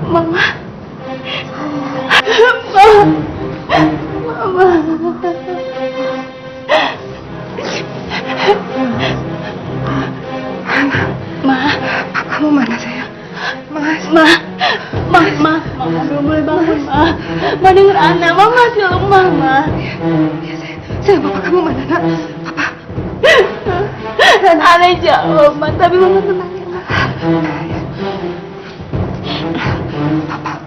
Mama. Mama. Ma, kamu mana sayang? Mama belum boleh bangun, Ma denger Ana, Mama masih lemah, Ma. Iya, sayang, Papa kamu mana, Nak? Papa. Dan Ana jauh, Ma, tapi Mama tenang ya, Ma. Papa.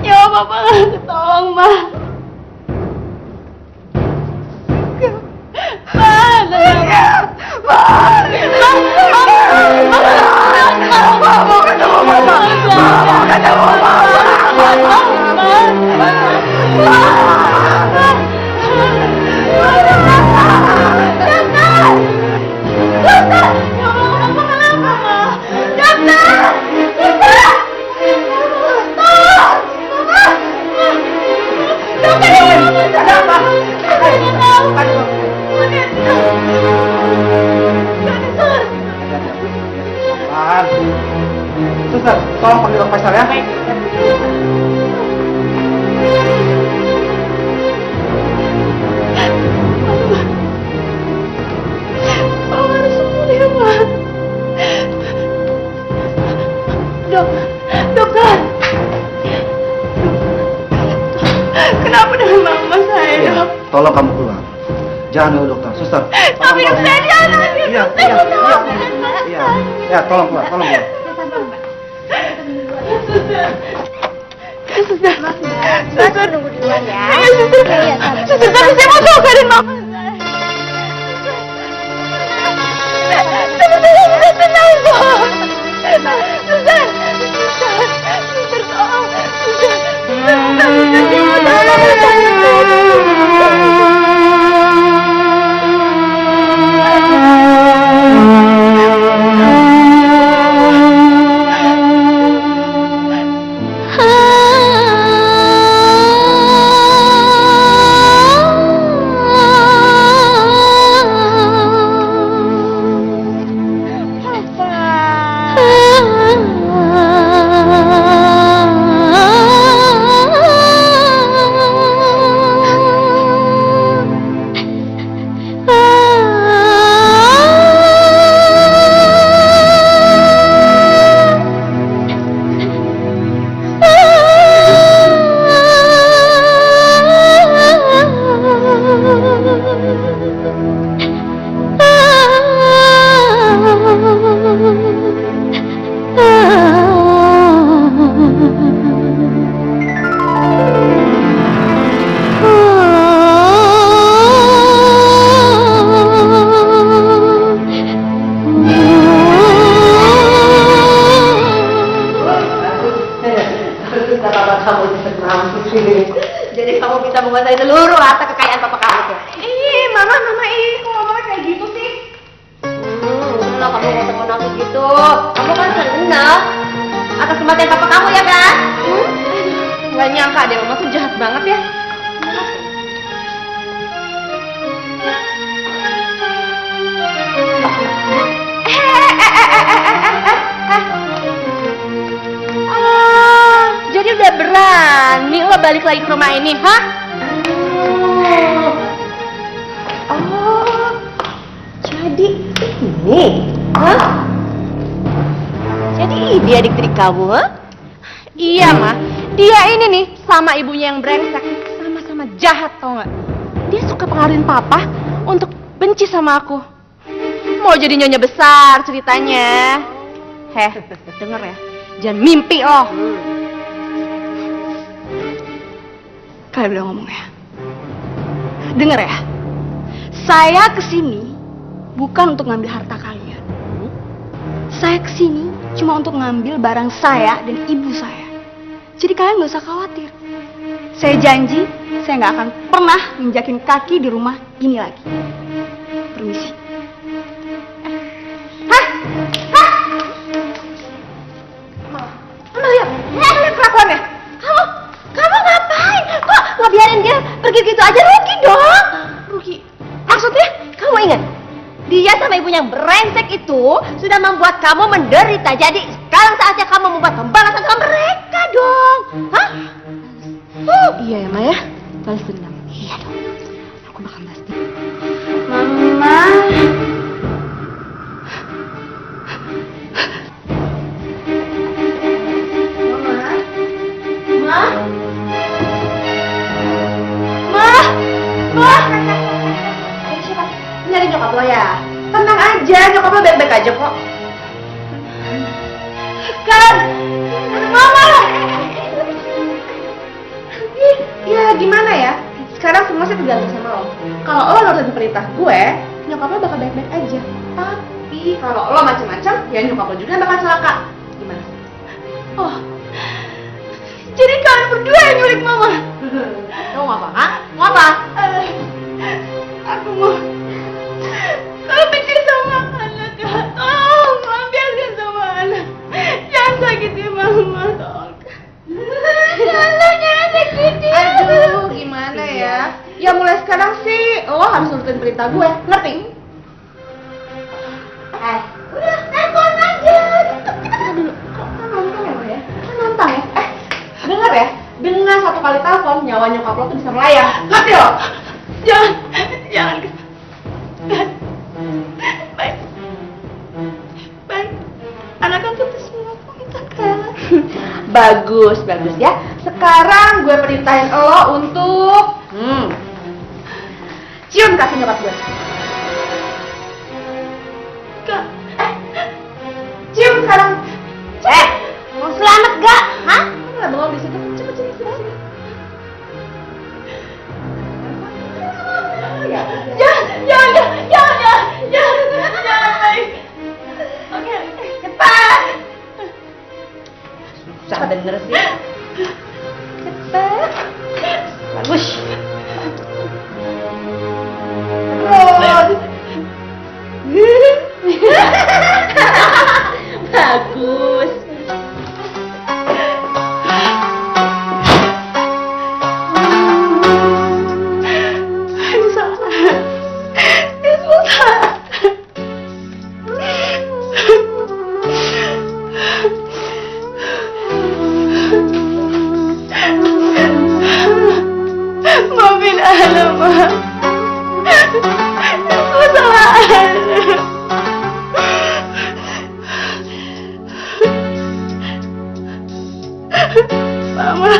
Ya, Papa nggak ketolong, Ma. Suster, tolong panggil Pak Faisal ya. Dokter. Kenapa dengan Mama saya, Dok? Tolong kamu keluar. Jangan dulu dokter, suster. Tapi dok saya jangan. Iya, tolong keluar. Suster, tunggu duluan ya. Suster, tapi saya mau tahu keadaan Mama saya. Tapi saya bisa tenang, Bos. Suster, tolong. Papa. Kamu senang sih. Jadi kamu bisa menguasai seluruh harta kekayaan papa kamu ya? Mama, kok ngomongnya kayak gitu sih? Nah, kamu gak usah ngomong gitu. Kamu kan senang atas kematian papa kamu ya kan? Gak nyangka deh, mama tuh jahat banget ya. Jadi udah berani lo balik lagi ke rumah ini, hah? Oh, jadi ini, hah? Jadi ini adik-adik kamu, hah? Iya, Ma. Dia ini nih sama ibunya yang brengsek, sama-sama jahat, tau nggak? Dia suka pengaruhin papa untuk benci sama aku. Mau jadi nyonya besar ceritanya. Denger ya, jangan mimpi loh. Kalian udah ngomong ya. Dengar ya. Saya kesini bukan untuk ngambil harta kalian. Saya kesini cuma untuk ngambil barang saya dan ibu saya. Jadi kalian gak usah khawatir. Saya janji, saya gak akan pernah menjakin kaki di rumah ini lagi. Permisi. Lihat kelakuannya. Kamu ngapain? Kok ngebiarin dia pergi gitu aja? Rugi dong. Rugi? Maksudnya? Kamu ingat? Dia sama ibunya yang brengsek itu sudah membuat kamu menderita. Jadi sekarang saatnya kamu membuat pembalasan ke mereka dong. Hah? Iya ya, Maya. Balas dendam. Iya dong. Aku bakal balas dendam. Mama. Nyari nyokap lo ya? Tenang aja, nyokap lo baik-baik aja kok. Kan? Mama! Ya gimana ya? Sekarang semua sih tergantung sama lo. Kalau lo nurutin perintah gue, nyokap lo bakal baik-baik aja. Tapi kalau lo macam-macam, ya nyokap lo juga bakal celaka. Gimana? Oh, jadi kalian berdua yang nyulik mama? Kamu mau apa? Hah? Mau apa? Aku mau benci sama anak, Kak. Tolong, biarkan sama anak. Jangan sakiti mama, tolong. Jangan sakiti. Aduh, gimana ya? Ya mulai sekarang sih lo harus nurutin perintah gue, ngerti? Udah, telepon aja. Kita dulu. Kok nonton ya? Nonton ya? Dengar ya? Dengan satu kali telepon, nyawa nyokap lo tuh bisa melayang. Ngerti lo? Jangan. Baik. Anak kan putus semua kan. Bagus ya. Sekarang gue perintahin lo untuk cium kaki nyokap gue. Cium sekarang. Mau selamat gak? Hah? Nggak bengong di situ. Cepet sini. Jangan baik. Oke, cepat. Susah denger sih. Cepat. Bagus. Bagus. Maafin Ana, Ma. Itu salah Ana. Mama.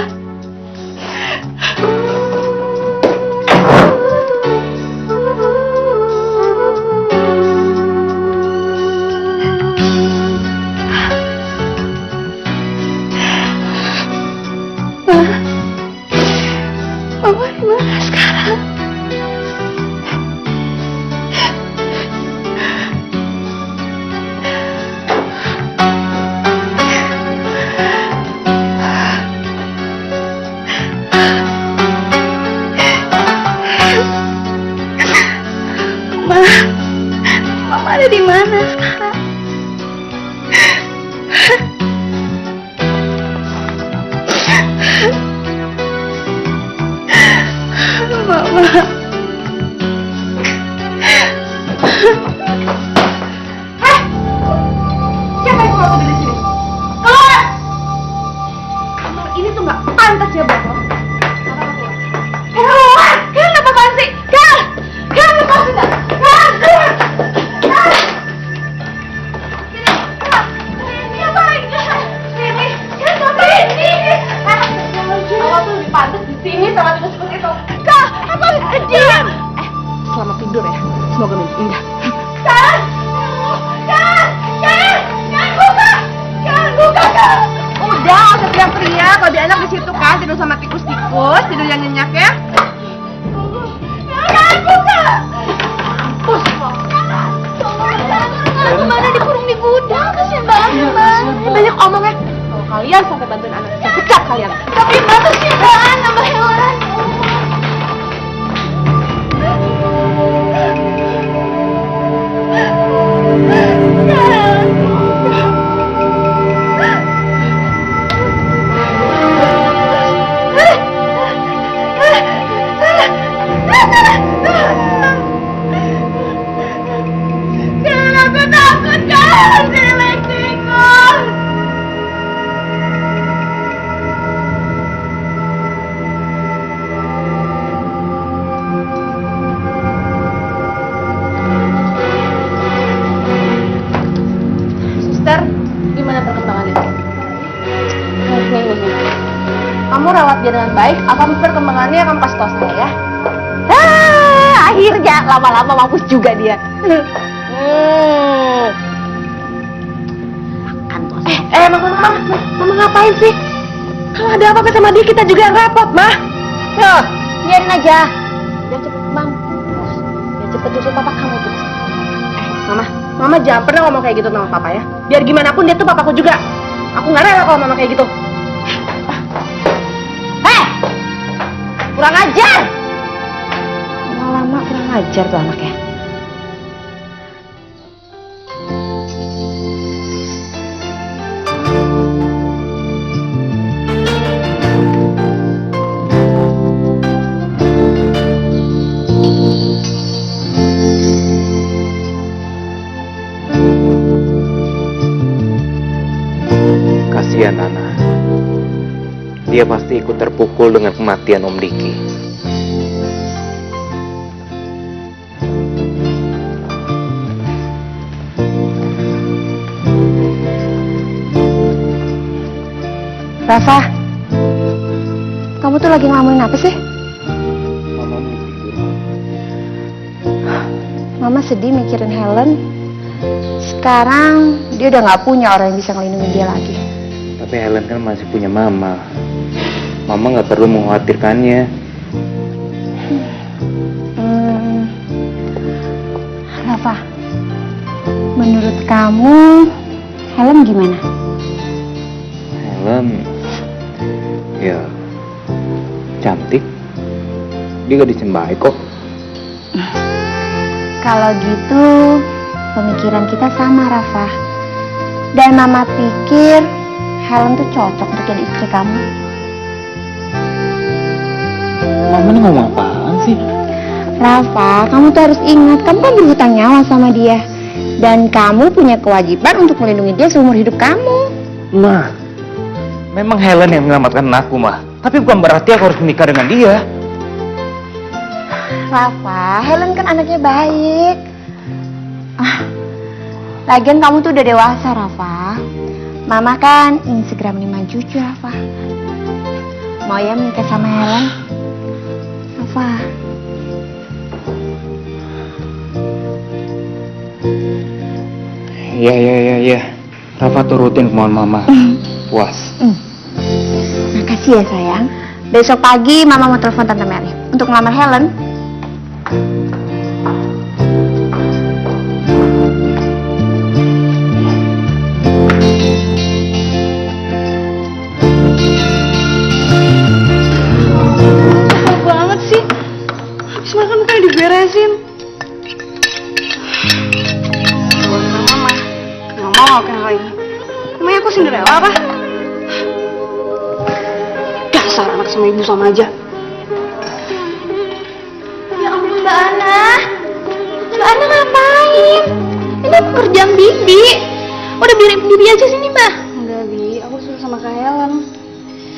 Mama gimana sekarang? tasnya botol. Keluar! Kalian apa-apaan sih? Kalian lepasin dah! Kalian keluar! Sini, ngapain? Sini, kalian ngapain? Sini! Kamu tuh lebih pantas di sini sama tikus-tikus itu. Kak, apa? Diam! Selamat tidur ya. Semoga mimpi indah. Kak! Buka! Udah, nggak usah teriak-teriak. Lebih enak di situ kan, tidur sama tikus-tikus, tidur yang nyenyak ya. Buka! Gimana dikurung di gudang? Kasian banget, Mbak. Banyak omongnya. Kalau kalian sampai bantuin anak, saya pecat kalian. Tapi Mbak, kasian banget, Mbak Helen. Gimana perkembangannya? Kamu rawat dia dengan baik, apa perkembangannya kamu kasih tahu saya ya? Akhirnya lama-lama mampus juga dia. Mama ngapain sih? Kalau ada apa-apa sama dia kita juga yang repot, Mah. Tuh, biarin aja. Biar cepet mampus. Biar cepet susul papa kamu tuh. Mama jangan pernah ngomong kayak gitu sama papa ya. Biar gimana pun dia tuh papaku juga. Aku nggak rela kalau mama kayak gitu. Kurang ajar. Lama-lama kurang ajar tuh anaknya. Kasihan Nana. Dia pasti ikut terpukul dengan kematian Om Diki. Rafa, kamu tuh lagi ngelamunin apa sih? Mama sedih mikirin Helen. Sekarang dia udah gak punya orang yang bisa ngelindungin dia lagi. Tapi Helen kan masih punya Mama. Mama gak perlu mengkhawatirkannya. Rafa, menurut kamu Helen gimana? Helen, ya cantik. Dia gadis yang baik kok. Kalau gitu pemikiran kita sama, Rafa. Dan Mama pikir Helen tuh cocok untuk jadi istri kamu. Mama ini ngomong apaan sih? Rafa, kamu tuh harus ingat, kamu kan berhutang nyawa sama dia. Dan kamu punya kewajiban untuk melindungi dia seumur hidup kamu. Ma, memang Helen yang menyelamatkan aku, Ma. Tapi bukan berarti aku harus menikah dengan dia. Rafa, Helen kan anaknya baik. Lagian kamu tuh udah dewasa, Rafa. Mama kan ingin segera menerima cucu, Rafa. Mau ya menikah sama Helen? Rafa. Iya. Rafa turutin kemauan Mama. Puas. Makasih ya sayang. Besok pagi Mama mau telepon Tante Mary untuk ngelamar Helen. Banget sih. Habis makan kayak diberesin. Mama. Nggak mau kayak hal ini. Emangnya aku Cinderella apa? Dasar anak sama ibu sama aja. Ya ampun Mbak Ana. Mbak Ana ngapain? Ini pekerjaan Bibi. Udah biarin Bibi aja sini Mbak. Enggak, Bi. Aku suruh sama Kak Helen.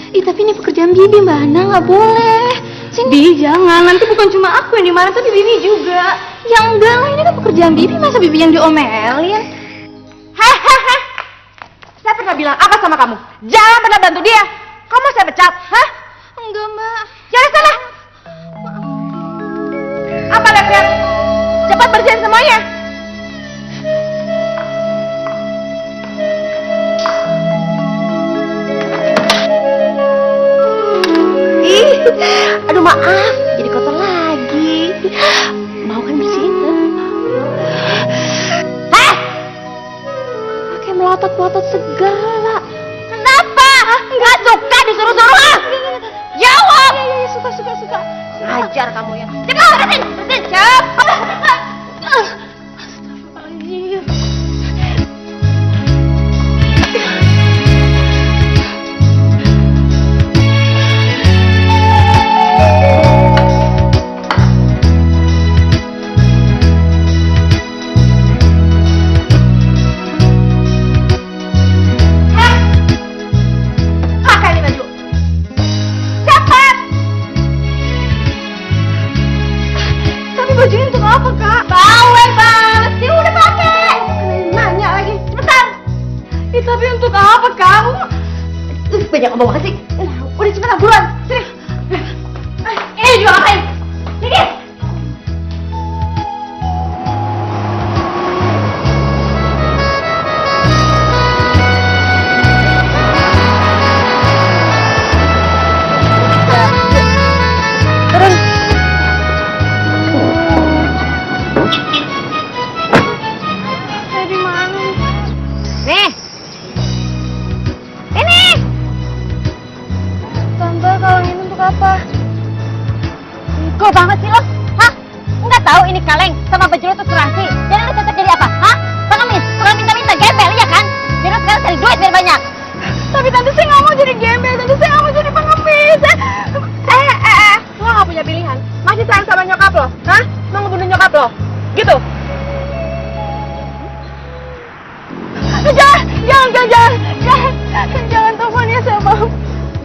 Ih, tapi ini pekerjaan Bibi, Mbak Ana, nggak boleh. Sini. Bi, jangan. Nanti bukan cuma aku yang dimarahin, tapi Bibi juga. Ya enggak lah, ini kan pekerjaan Bibi, masa Bibi yang diomelin? Hahaha. Saya pernah bilang apa sama kamu? Jangan pernah bantu dia. Kamu saya pecat, hah? Enggak, Mbak. Jangan salah. Apa lihat? Cepat bersihin semuanya. Ih, aduh maaf, jadi kotor lagi. Mau kan bersihin kan? Hah? Pakai melotot-melotot segala. Kenapa? Nggak suka disuruh-suruh, ah? Jawab. Iya, suka. Ngajar kamu ya. Cepat bersihin. Cepat. Astagfirullahaladzim. Pakai ini baju. Cepat. Tapi baju ini untuk apa, Kak? Bawel banget sih, udah pakai. Nanya lagi, cepetan. Tapi untuk apa, Kak? Banyak ngomong banget sih. Udah cepetan, buruan. Sini. Ini juga ngapain? Sini. Turun. Saya di mana? Nih. Ini. Tante, kalung ini untuk apa? Kok banget sih lo? Hah? Nggak tahu ini kaleng sama baju lo tuh serasi. Jadi lo cocok jadi apa? Hah? Pengemis, suka minta-minta, gembel ya kan? Jadi lo sekarang cari duit biar banyak. Tapi tante, saya nggak mau jadi gembel. Tante, saya nggak mau jadi pengemis. Lo nggak punya pilihan. Masih sayang sama nyokap lo? Hah? Mau ngebunuh nyokap lo? Gitu? Jangan telepon ya, saya mau.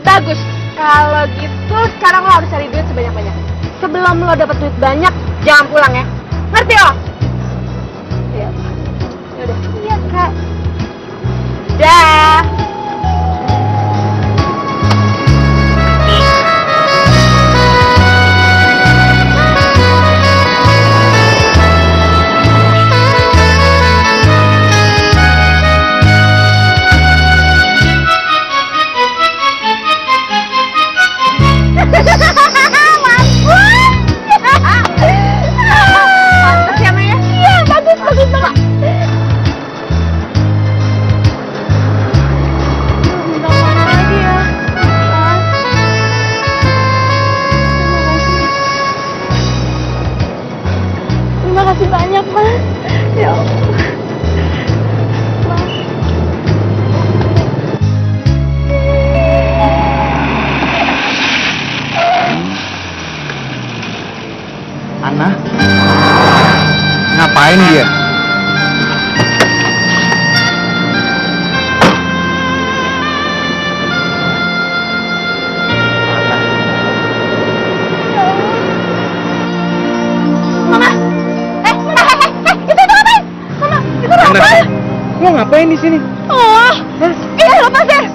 Bagus. Kalau gitu sekarang lo harus cari duit sebanyak-banyak. Sebelum lo dapet duit banyak, jangan pulang ya. Ngerti lo? Iya. Yaudah. Iya, Kak. Dah. Pantes ya, Maya? Iya, bagus banget. Minta mana lagi ya? Terima kasih banyak, Mas. Ya Allah. Ana? Ngapain dia? Mama. Itu ngapain? Mama, itu apa? Lo ngapain di sini? Oh, ini lepas ya.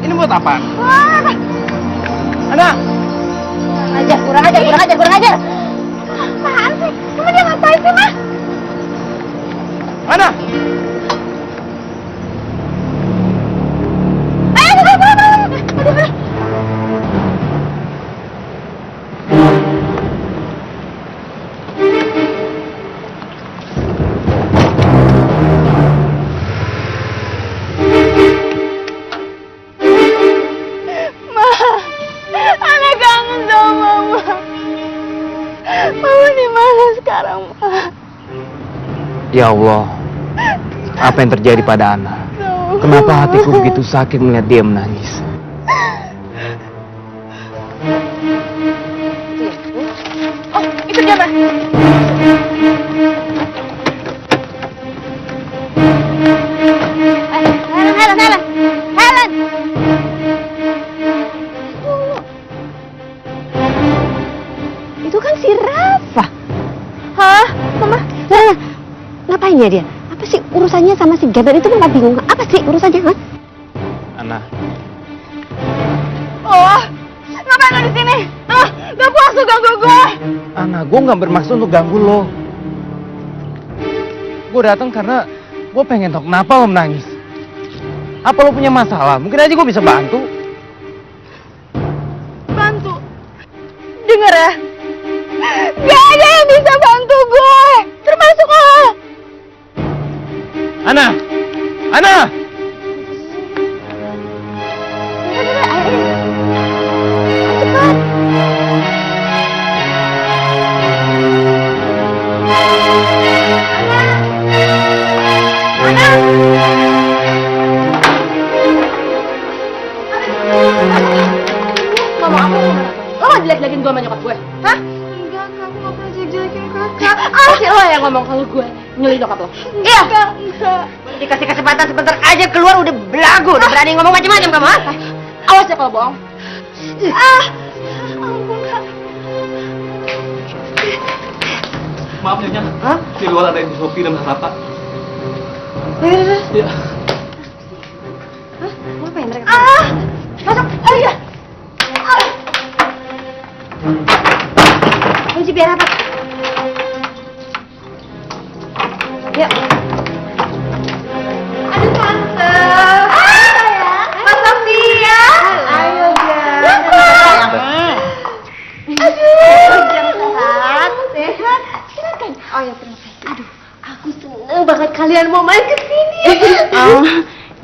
Ini buat apa? Wah, Ana! kurang ajar. Apaan sih? Kamu dia ngapain sih, Mas? Ana! Aduh. Anak kangen sama Mama. Mama di mana sekarang, Ma? Ya Allah, apa yang terjadi pada Ana? Kenapa hatiku begitu sakit melihat dia menangis? Oh, itu dia, Mbak. Helen. dia? Apa sih urusannya sama si Gabriel itu? Nggak bingung. Apa sih urusannya? Hah? Ana, Oh, ngapain lo di sini? Gak puas lu ganggu gue. Ana, gue nggak bermaksud untuk ganggu lo. Gue datang karena gue pengen tahu kenapa lo menangis. Apa lo punya masalah? Mungkin aja gue bisa bantu. Bantu. Dengar ya. Gak ada yang bisa bantu gue. Termasuk lo. Ana, Ana. Ngomong apa lo? Lo gak jelek-jelekin gue sama nyokap gue? Hah? Enggak, Kak. Aku gak pernah jelek-jelekin kakak. Pasti lo yang ngomong kalau gue nyulik nyokap lo? Iya. Enggak. Dikasih kesempatan sebentar aja keluar udah belagu, udah berani ngomong macam-macam kamu. Ha? Awas ya kalau bohong. Ampun, Kak. Maaf Nyonya. Hah? Di luar ada Ibu Sophie dan Mas Rata. Iya. Ngapain mereka? Masuk. Iya. Kunci biar apa? Yuk. Aduh, Tante. Mas Sofia. Ayo, Jang. Aduh, Jang sehat. Sehat. Silakan. Oh ya, terima kasih. Aduh, aku seneng banget kalian mau main ke sini.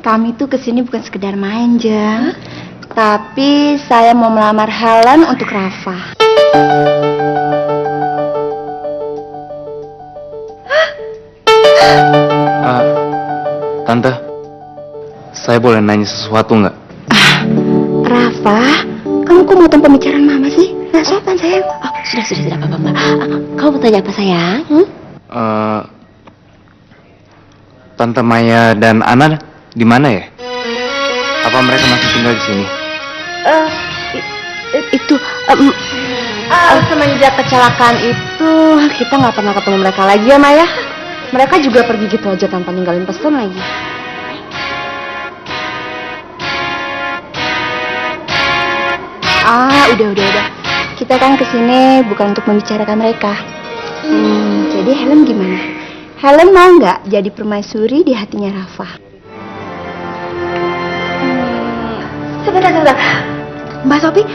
Kami tuh kesini bukan sekedar main, Jang. Tapi saya mau melamar Helen untuk Rafa. Tante, saya boleh nanya sesuatu nggak? Rafa, kamu kok mau tempat pembicaraan Mama sih? Nggak sopan, sayang. Oh, sudah, apa-apa. Kamu mau tanya apa, sayang? Tante Maya dan Ana di mana ya? Apa mereka masih tinggal di sini? Semenjak kecelakaan itu kita nggak pernah ketemu mereka lagi ya, Maya. Mereka juga pergi gitu aja tanpa ninggalin pesan lagi. Udah. Kita kan kesini bukan untuk membicarakan mereka. Jadi Helen gimana? Helen mau nggak jadi permaisuri di hatinya Rafa? Sebentar. Mbak Sophie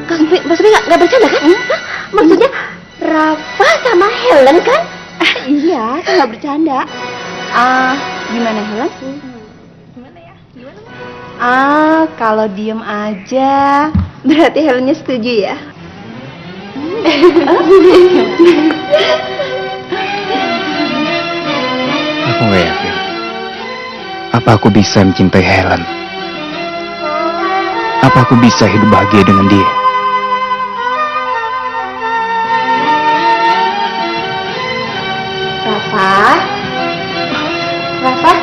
nggak bercanda kan? Hah? Maksudnya Rafa sama Helen kan? Iya, kan nggak bercanda. Gimana Helen? Kalau diem aja, berarti Helennya setuju ya? Aku nggak yakin. Apa aku bisa mencintai Helen? Apa aku bisa hidup bahagia dengan dia? Rafa,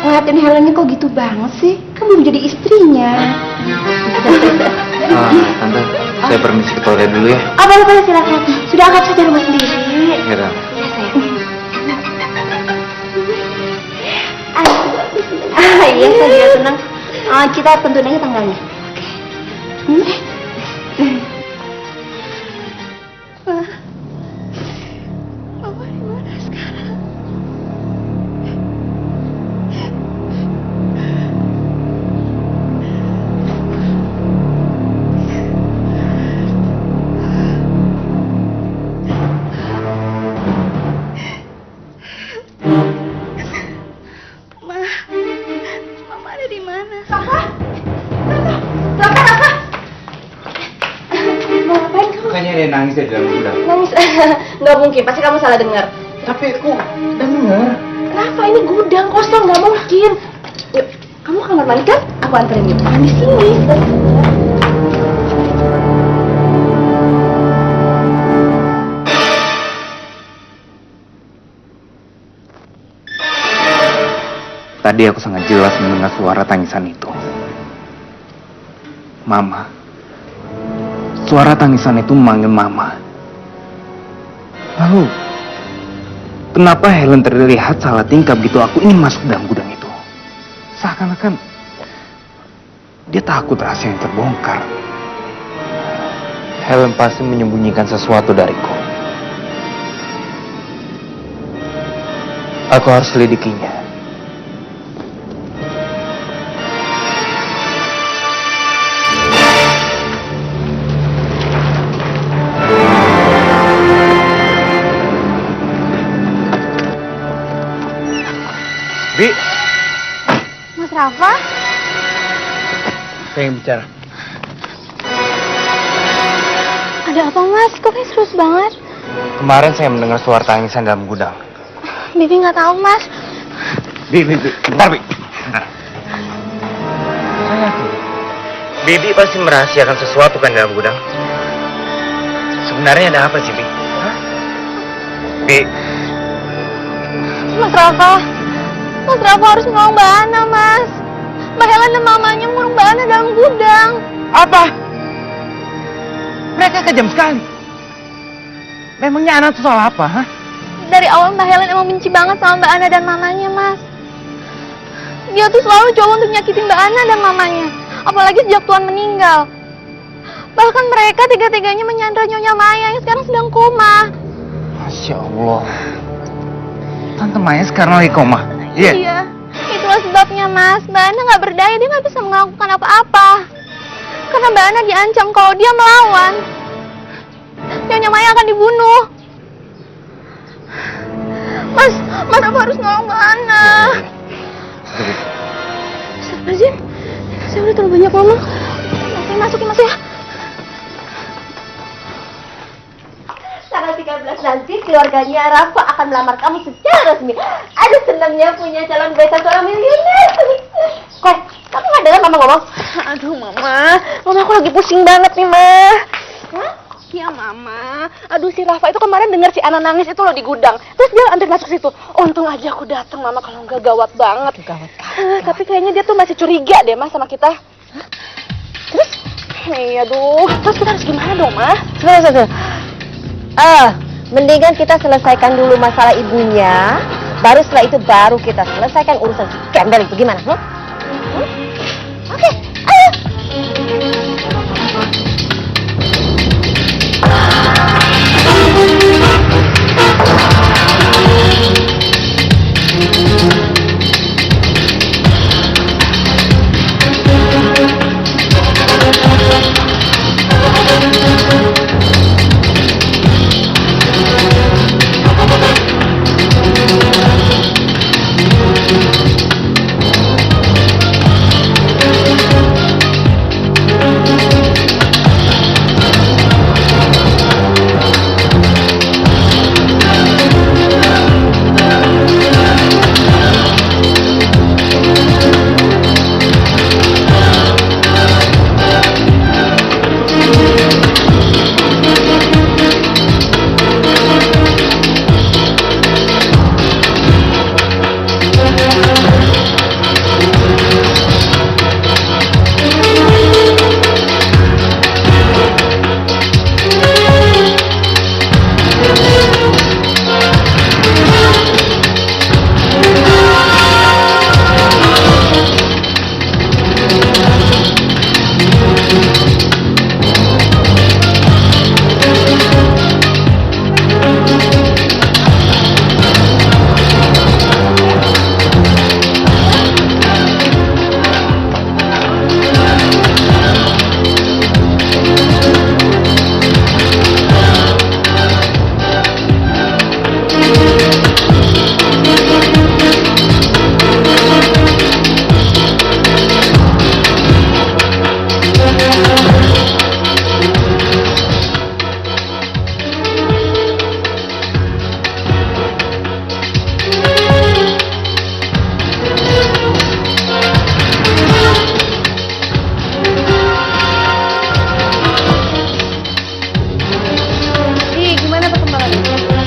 ngeliatin Helennya kok gitu banget sih? Kan belum jadi istrinya. Tante, saya permisi ke toilet dulu ya. Boleh, silakan. Sudah anggap saja rumah sendiri. Ya, Tante. Iya, saya juga senang. Kita tentuin aja tanggalnya. Mama di mana sekarang? Mama ada di mana? Rafa! Mau ngapain kamu? Kayaknya dia nangis ya di dalam gudang. Nangis? Nggak mungkin, pasti kamu salah dengar. Tapi aku udah dengar. Rafa, ini gudang kosong, nggak mungkin. Yuk, kamu kamar mandi kan? Aku anterin yuk. Di sini. Tadi aku sangat jelas mendengar suara tangisan itu. Mama. Suara tangisan itu memanggil Mama. Lalu Kenapa Helen terlihat salah tingkah begitu aku ingin masuk dalam gudang itu? Seakan-akan dia takut rahasia yang terbongkar. Helen pasti menyembunyikan sesuatu dariku. Aku harus selidikinya. Bi, Mas Rafa? pengen bicara. Ada apa Mas? Kok kayak serius banget? Kemarin saya mendengar suara tangisan dalam gudang. Bibi nggak tahu Mas. Bi, bentar Bi. Bentar. Saya yakin Bibi pasti merahasiakan sesuatu kan dalam gudang. Sebenarnya ada apa sih Bi? Hah? Bi, Mas Rafa harus menolong Mbak Ana, Mas. Mbak Helen dan mamanya mengurung Mbak Ana dalam gudang. apa? Mereka kejam sekali. Memangnya anak itu salah apa, hah? Dari awal Mbak Helen emang benci banget sama Mbak Ana dan mamanya, Mas. Dia tuh selalu coba untuk nyakitin Mbak Ana dan mamanya. Apalagi sejak Tuan meninggal. Bahkan mereka tiga-tiganya menyandra Nyonya Maya yang sekarang sedang koma. Masya Allah. Tante Maya sekarang lagi koma. Iya. Iya, itulah sebabnya Mas. Mbak Ana nggak berdaya, dia nggak bisa melakukan apa-apa. Karena Mbak Ana diancam kalau dia melawan, Nyonya Maya akan dibunuh. Mas apa harus nolong Mbak Ana? Astagfirullahaladzim, saya udah terlalu banyak ngomong. Saya masuk ya Mas ya. Tanggal 13 nanti keluarganya Rafa akan melamar kamu secara resmi. Aduh, senangnya punya calon besan seorang miliuner. Kok, kamu nggak dengar mama ngomong? Aduh mama aku lagi pusing banget nih Ma. Hah? Iya Mama. Aduh si Rafa itu kemarin dengar si Ana nangis itu loh di gudang. Terus dia antar masuk situ. Untung aja aku datang Mama, kalau nggak gawat banget. Tapi kayaknya dia tuh masih curiga deh Mas sama kita. Hah? Terus? Aduh, terus kita harus gimana dong Ma? Sebentar. Mendingan kita selesaikan dulu masalah ibunya. Baru setelah itu baru kita selesaikan urusan si gembel itu. Gimana? Oke, ayo.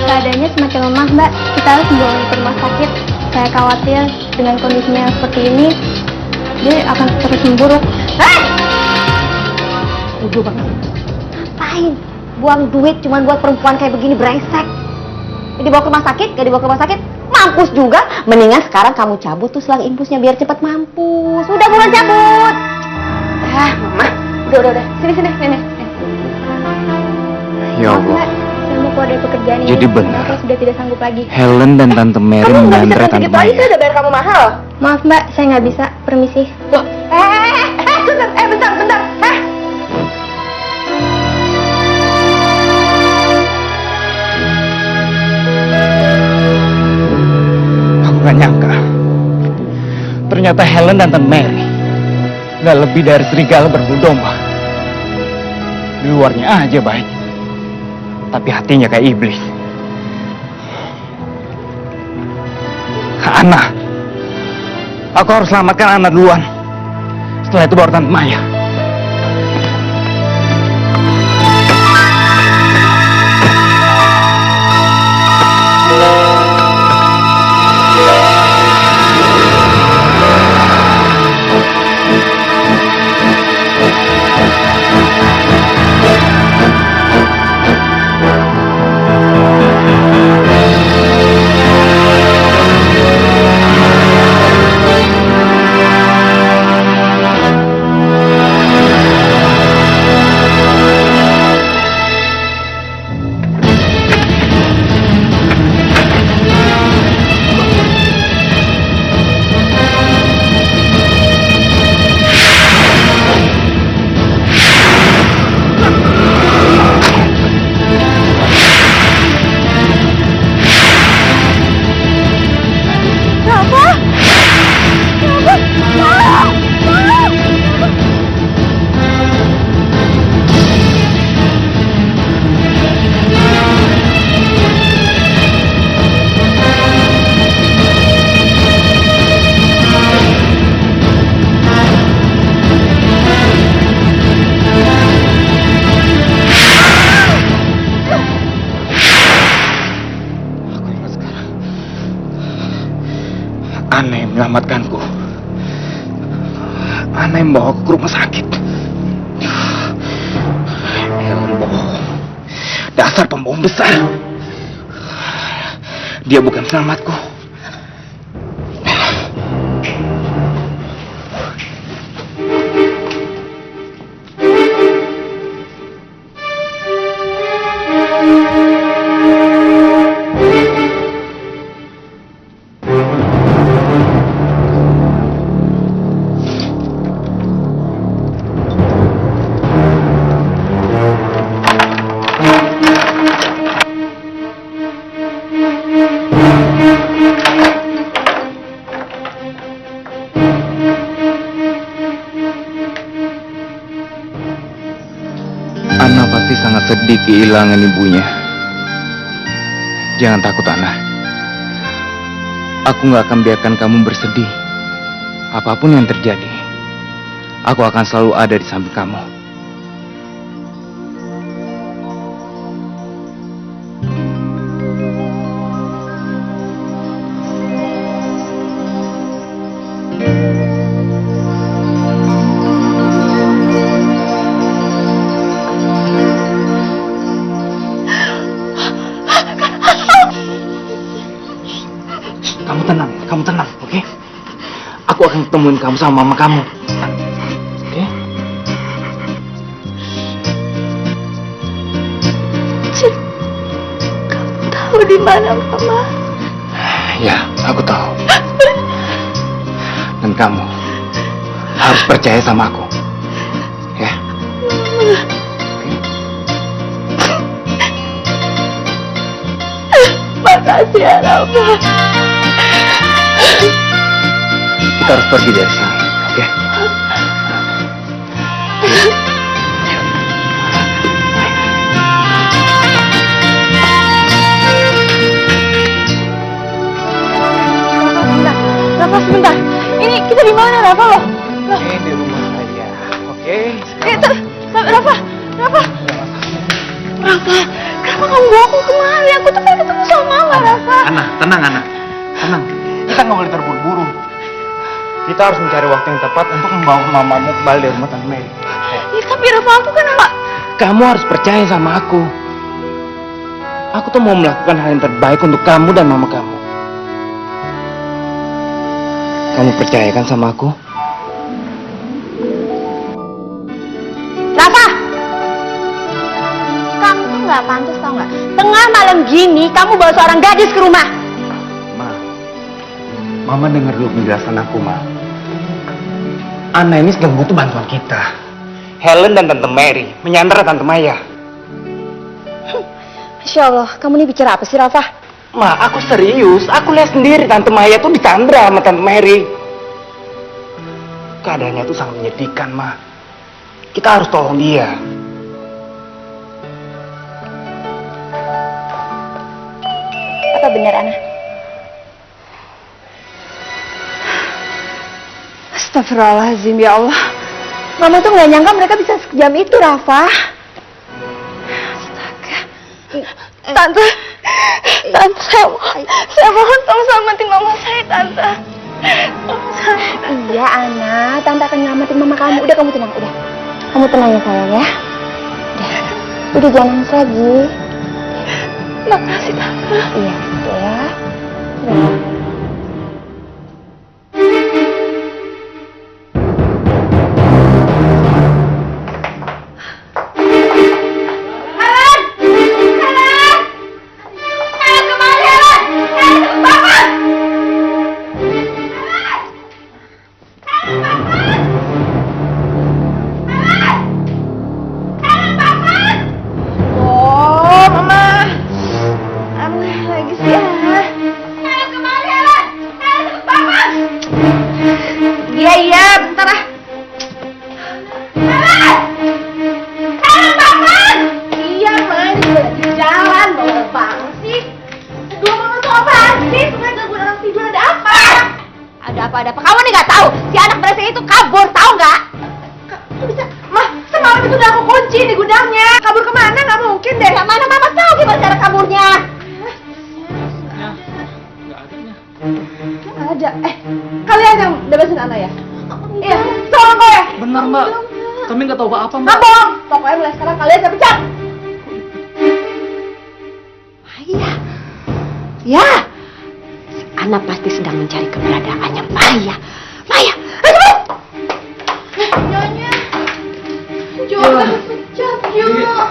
Keadaannya semakin lemah, Mbak. Kita harus membawanya ke rumah sakit. Saya khawatir dengan kondisinya seperti ini, dia akan terus memburuk. Bodoh banget. Ngapain? Buang duit cuma buat perempuan kayak begini, brengsek. Dibawa ke rumah sakit, gak dibawa ke rumah sakit, mampus juga. Mendingan sekarang kamu cabut tuh selang infusnya biar cepat mampus. Udah buruan cabut. Mama, udah. Sini, nenek. Ya Allah. Saya mau keluar dari pekerjaan ini. Jadi benar. Saya sudah tidak sanggup lagi. Helen dan Tante Mary menyantre Tante Maya. udah bayar kamu mahal. Maaf Mbak, saya nggak bisa. Permisi. Loh, bentar. Aku gak nyangka. Ternyata Helen dan Tante Mary gak lebih dari serigala berbulu domba. Di luarnya aja baik, tapi hatinya kayak iblis. Ana, aku harus selamatkan Ana duluan. Setelah itu baru Tante Maya. Ana yang menyelamatkanku. Ana yang membawa aku ke rumah sakit. Helen bohong. Dasar pembohong besar. Dia bukan selamatku. Ana pasti sangat sedih kehilangan ibunya. Jangan takut, Ana. Aku gak akan biarkan kamu bersedih. Apapun yang terjadi, aku akan selalu ada di samping kamu. Kamu tenang, oke? Aku akan temuin kamu sama mama kamu, oke? Cip, kamu tahu di mana Mama? Ya, aku tahu. Dan kamu harus percaya sama aku, ya? Makasih ya Rafa. Kita harus pergi dari sini, oke? Rafa, sebentar. Ini kita di mana, Rafa loh? Ini di rumah saya, oke? Rafa. Kenapa kamu bawa aku kemari? Aku tuh pengen ketemu sama Mama, Rafa. Ana, tenang, Ana. Tenang. Kita nggak boleh terburu-buru. Kita harus mencari waktu yang tepat untuk membawa mamamu kembali dari rumah Tante Mary. Ya, tapi Rafa, aku kan Kamu harus percaya sama aku. Aku tuh mau melakukan hal yang terbaik untuk kamu dan mama kamu. Kamu percaya kan sama aku? Rafa! Kamu tuh nggak pantas tau nggak? Tengah malam gini kamu bawa seorang gadis ke rumah. Ma, Mama dengar dulu penjelasan aku, Ma. Ana ini sedang butuh bantuan kita. Helen dan Tante Mary menyandera Tante Maya. Masya Allah, kamu ini bicara apa sih, Rafa? Ma, aku serius. Aku lihat sendiri Tante Maya tuh disandra sama Tante Mary. Keadaannya tuh sangat menyedihkan, Ma. Kita harus tolong dia. Apa benar, Ana? Astagfirullahaladzim, ya Allah. Mama tuh nggak nyangka mereka bisa sekejam itu, Rafa. Tante, saya mohon tolong selamatin mama saya, Tante. Iya, Ana, Tante akan nyelamatin mama kamu. Udah, kamu tenang, udah. Kamu tenang ya, sayang ya. Udah jangan nangis lagi. Makasih, Tante. Iya, ya. Udah. Ada apa? Kamu nih nggak tahu? Si anak beresnya itu kabur, tahu nggak? Kok bisa? Mah, semalam itu udah aku kunci di gudangnya. Kabur kemana? Nggak mungkin deh. Nggak mana mama tahu gimana cara kaburnya. Nggak ada. Kalian yang bebasin Ana ya? Iya, tolong kau ya. Benar, Mbak. Kami nggak tahu apa-apa, Mbak. Nggak bohong. Pokoknya mulai sekarang kalian saya pecat. Maya, ya, si Ana pasti sedang mencari keberadaannya Maya. Maya, ayo! Nyonya, jangan pecat, yuk.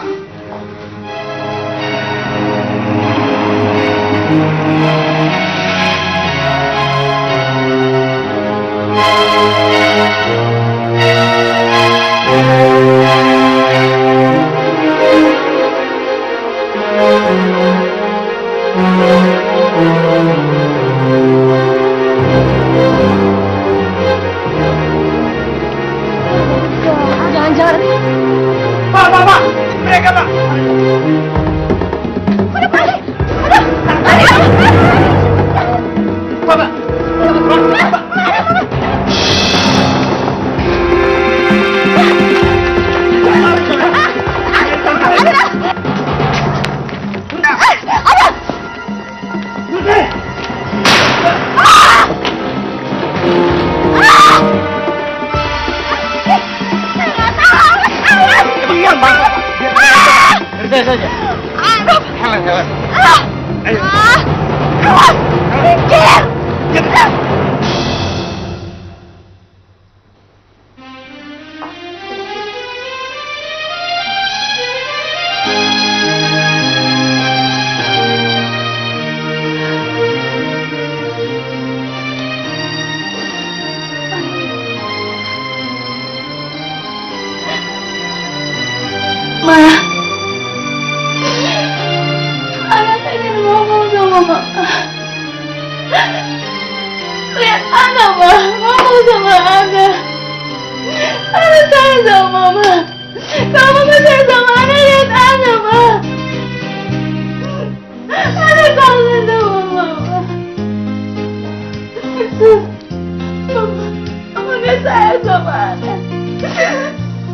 Jangan-jangan Pak, mereka, Pak. Saya saja. Helen. Ayo. Anak ingin ngomong sama mama. Lihat anak, Ma. Ngomong sama anak. Anak sayang sama mama. Kalau mama sayang sama anak, lihat anak, Ma. Anak kangen sama mama. Mama gak sayang sama anak.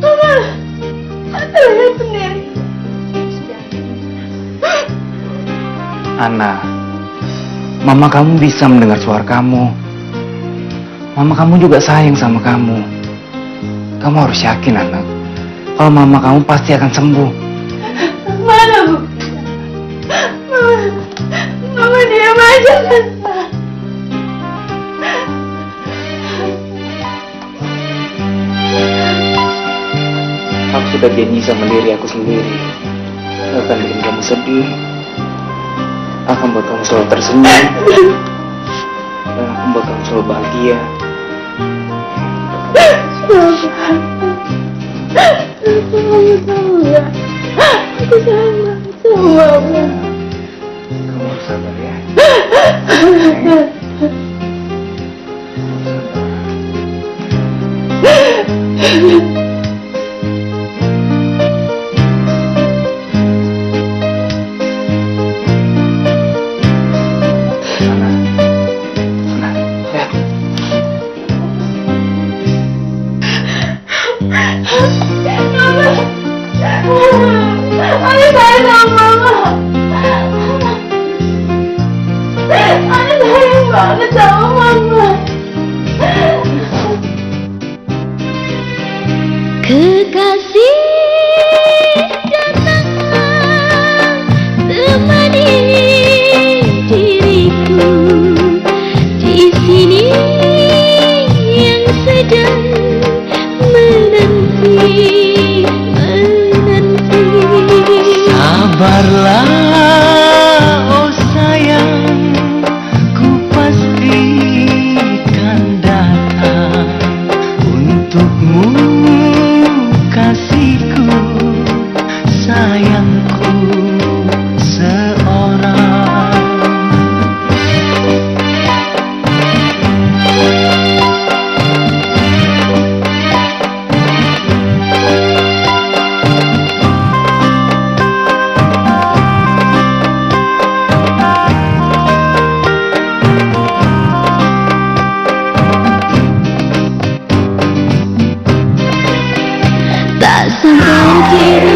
Mama lihat sendiri. Ana, mama kamu bisa mendengar suara kamu. Mama kamu juga sayang sama kamu. Kamu harus yakin, anak. Kalau mama kamu pasti akan sembuh. Mana buktinya? sudah janji sama diri aku sendiri, gak akan bikin kamu sedih, akan buat kamu selalu tersenyum, dan akan buat kamu selalu bahagia. Kamu tahu nggak? Aku sayang banget sama mama. Kamu harus sabar ya. Ani sayang sama mama. Ani sayang banget sama mama. Kekasih datanglah temani diriku di sini yang sedang menanti. Sabarlah, oh sayang, ku pastikan datang untukmu, kasihku, sayangku seorang. Tak sampai diri